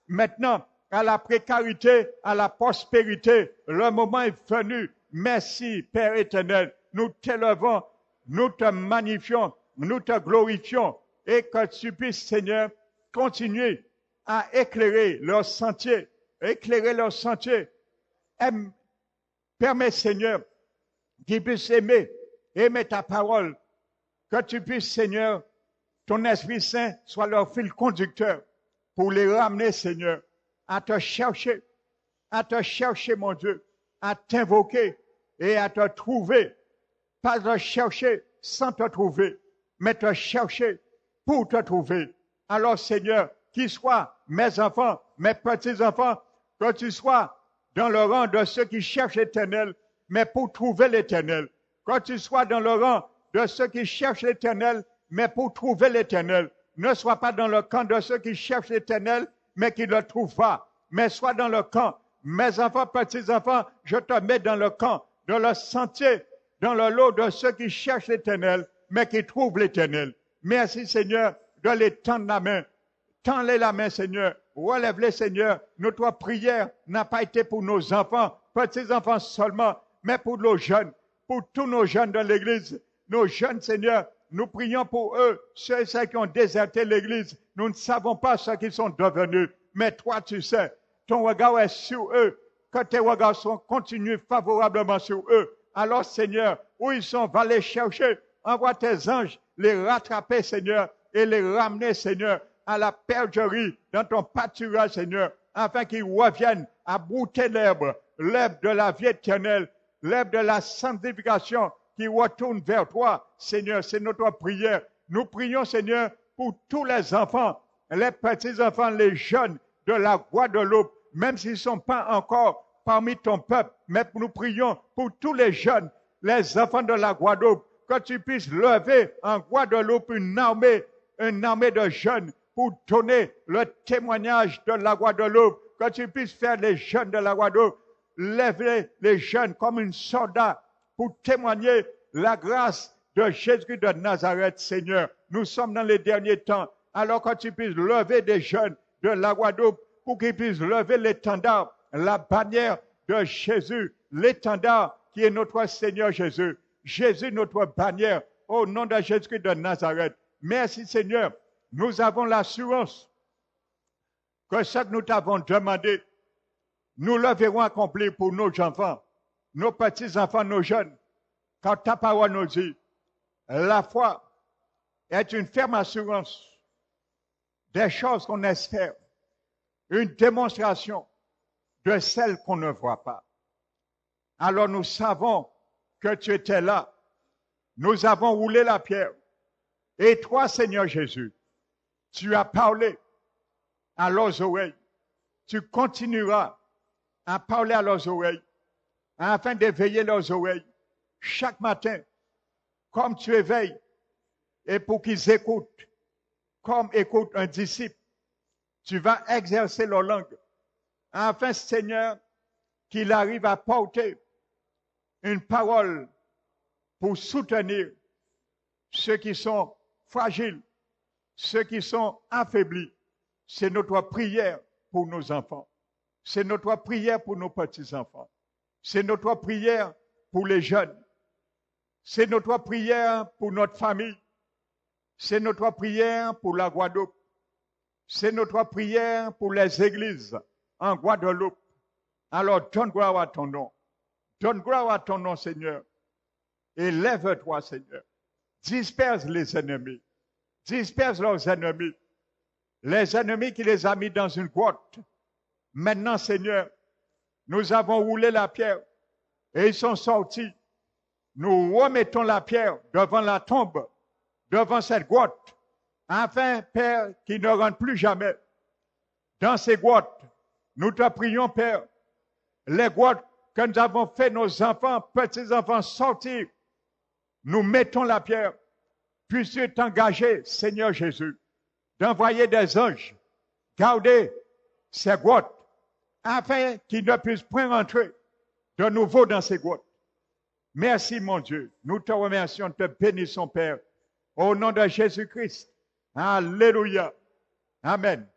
maintenant à la précarité, à la prospérité. Le moment est venu. Merci, Père éternel. Nous t'élevons, nous te magnifions, nous te glorifions et que tu puisses, Seigneur, continuer à éclairer leur sentier, éclairer leur sentier. Permets, Seigneur, qu'ils puissent aimer ta parole, que tu puisses, Seigneur, ton Esprit Saint soit leur fil conducteur pour les ramener, Seigneur, à te chercher, mon Dieu, à t'invoquer et à te trouver. Pas te chercher sans te trouver, mais te chercher pour te trouver. Alors, Seigneur, qu'ils soient mes enfants, mes petits-enfants, que tu sois dans le rang de ceux qui cherchent l'Éternel, mais pour trouver l'Éternel. Que tu sois dans le rang de ceux qui cherchent l'Éternel, mais pour trouver l'Éternel. Ne sois pas dans le camp de ceux qui cherchent l'Éternel, mais qui ne le trouvent pas. Mais sois dans le camp. Mes enfants, petits-enfants, je te mets dans le camp, dans le sentier, dans le lot de ceux qui cherchent l'Éternel, mais qui trouvent l'Éternel. Merci, Seigneur, de les tendre la main. Tends-les la main, Seigneur. Relève-les, Seigneur. Notre prière n'a pas été pour nos enfants, petits-enfants seulement, mais pour nos jeunes, pour tous nos jeunes de l'Église. Nos jeunes, Seigneur, nous prions pour eux, ceux qui ont déserté l'Église. Nous ne savons pas ce qu'ils sont devenus, mais toi, tu sais. Ton regard est sur eux, que tes regards sont continués favorablement sur eux. Alors, Seigneur, où ils sont, va les chercher. Envoie tes anges, les rattraper, Seigneur, et les ramener, Seigneur, à la bergerie, dans ton pâturage, Seigneur, afin qu'ils reviennent à brouter l'herbe de la vie éternelle, l'herbe de la sanctification, qui retourne vers toi, Seigneur. C'est notre prière. Nous prions, Seigneur, pour tous les enfants, les petits-enfants, les jeunes de la Guadeloupe, même s'ils ne sont pas encore parmi ton peuple. Mais nous prions pour tous les jeunes, les enfants de la Guadeloupe, que tu puisses lever en Guadeloupe une armée de jeunes pour donner le témoignage de la Guadeloupe, que tu puisses faire les jeunes de la Guadeloupe, lever les jeunes comme un soldat pour témoigner la grâce de Jésus de Nazareth, Seigneur. Nous sommes dans les derniers temps, alors que tu puisses lever des jeunes de la Guadeloupe pour qu'ils puissent lever l'étendard, la bannière de Jésus, l'étendard qui est notre Seigneur Jésus. Jésus, notre bannière, au nom de Jésus de Nazareth. Merci Seigneur. Nous avons l'assurance que ce que nous t'avons demandé, nous le verrons accompli pour nos enfants, nos petits-enfants, nos jeunes. Quand ta parole nous dit, la foi est une ferme assurance des choses qu'on espère, une démonstration de celles qu'on ne voit pas. Alors nous savons que tu étais là. Nous avons roulé la pierre. Et toi, Seigneur Jésus, tu as parlé à leurs oreilles. Tu continueras à parler à leurs oreilles afin d'éveiller leurs oreilles chaque matin, comme tu éveilles, et pour qu'ils écoutent, comme écoute un disciple. Tu vas exercer leur langue afin, Seigneur, qu'il arrive à porter une parole pour soutenir ceux qui sont fragiles, ceux qui sont affaiblis. C'est notre prière pour nos enfants. C'est notre prière pour nos petits-enfants. C'est notre prière pour les jeunes. C'est notre prière pour notre famille. C'est notre prière pour la Guadeloupe. C'est notre prière pour les églises en Guadeloupe. Alors donne gloire à ton nom. Donne gloire à ton nom, Seigneur. Et lève-toi, Seigneur. Disperse les ennemis. Disperse leurs ennemis. Les ennemis qui les a mis dans une grotte. Maintenant, Seigneur, nous avons roulé la pierre et ils sont sortis. Nous remettons la pierre devant la tombe, devant cette grotte, afin, Père, qu'ils ne rentrent plus jamais dans ces grottes. Nous te prions, Père, les grottes que nous avons fait nos enfants, petits-enfants sortir, nous mettons la pierre. Puisses-tu t'engager, Seigneur Jésus, d'envoyer des anges, garder ces grottes, afin qu'ils ne puissent point rentrer de nouveau dans ces grottes. Merci, mon Dieu. Nous te remercions, te bénissons, Père, au nom de Jésus-Christ. Alléluia. Amen.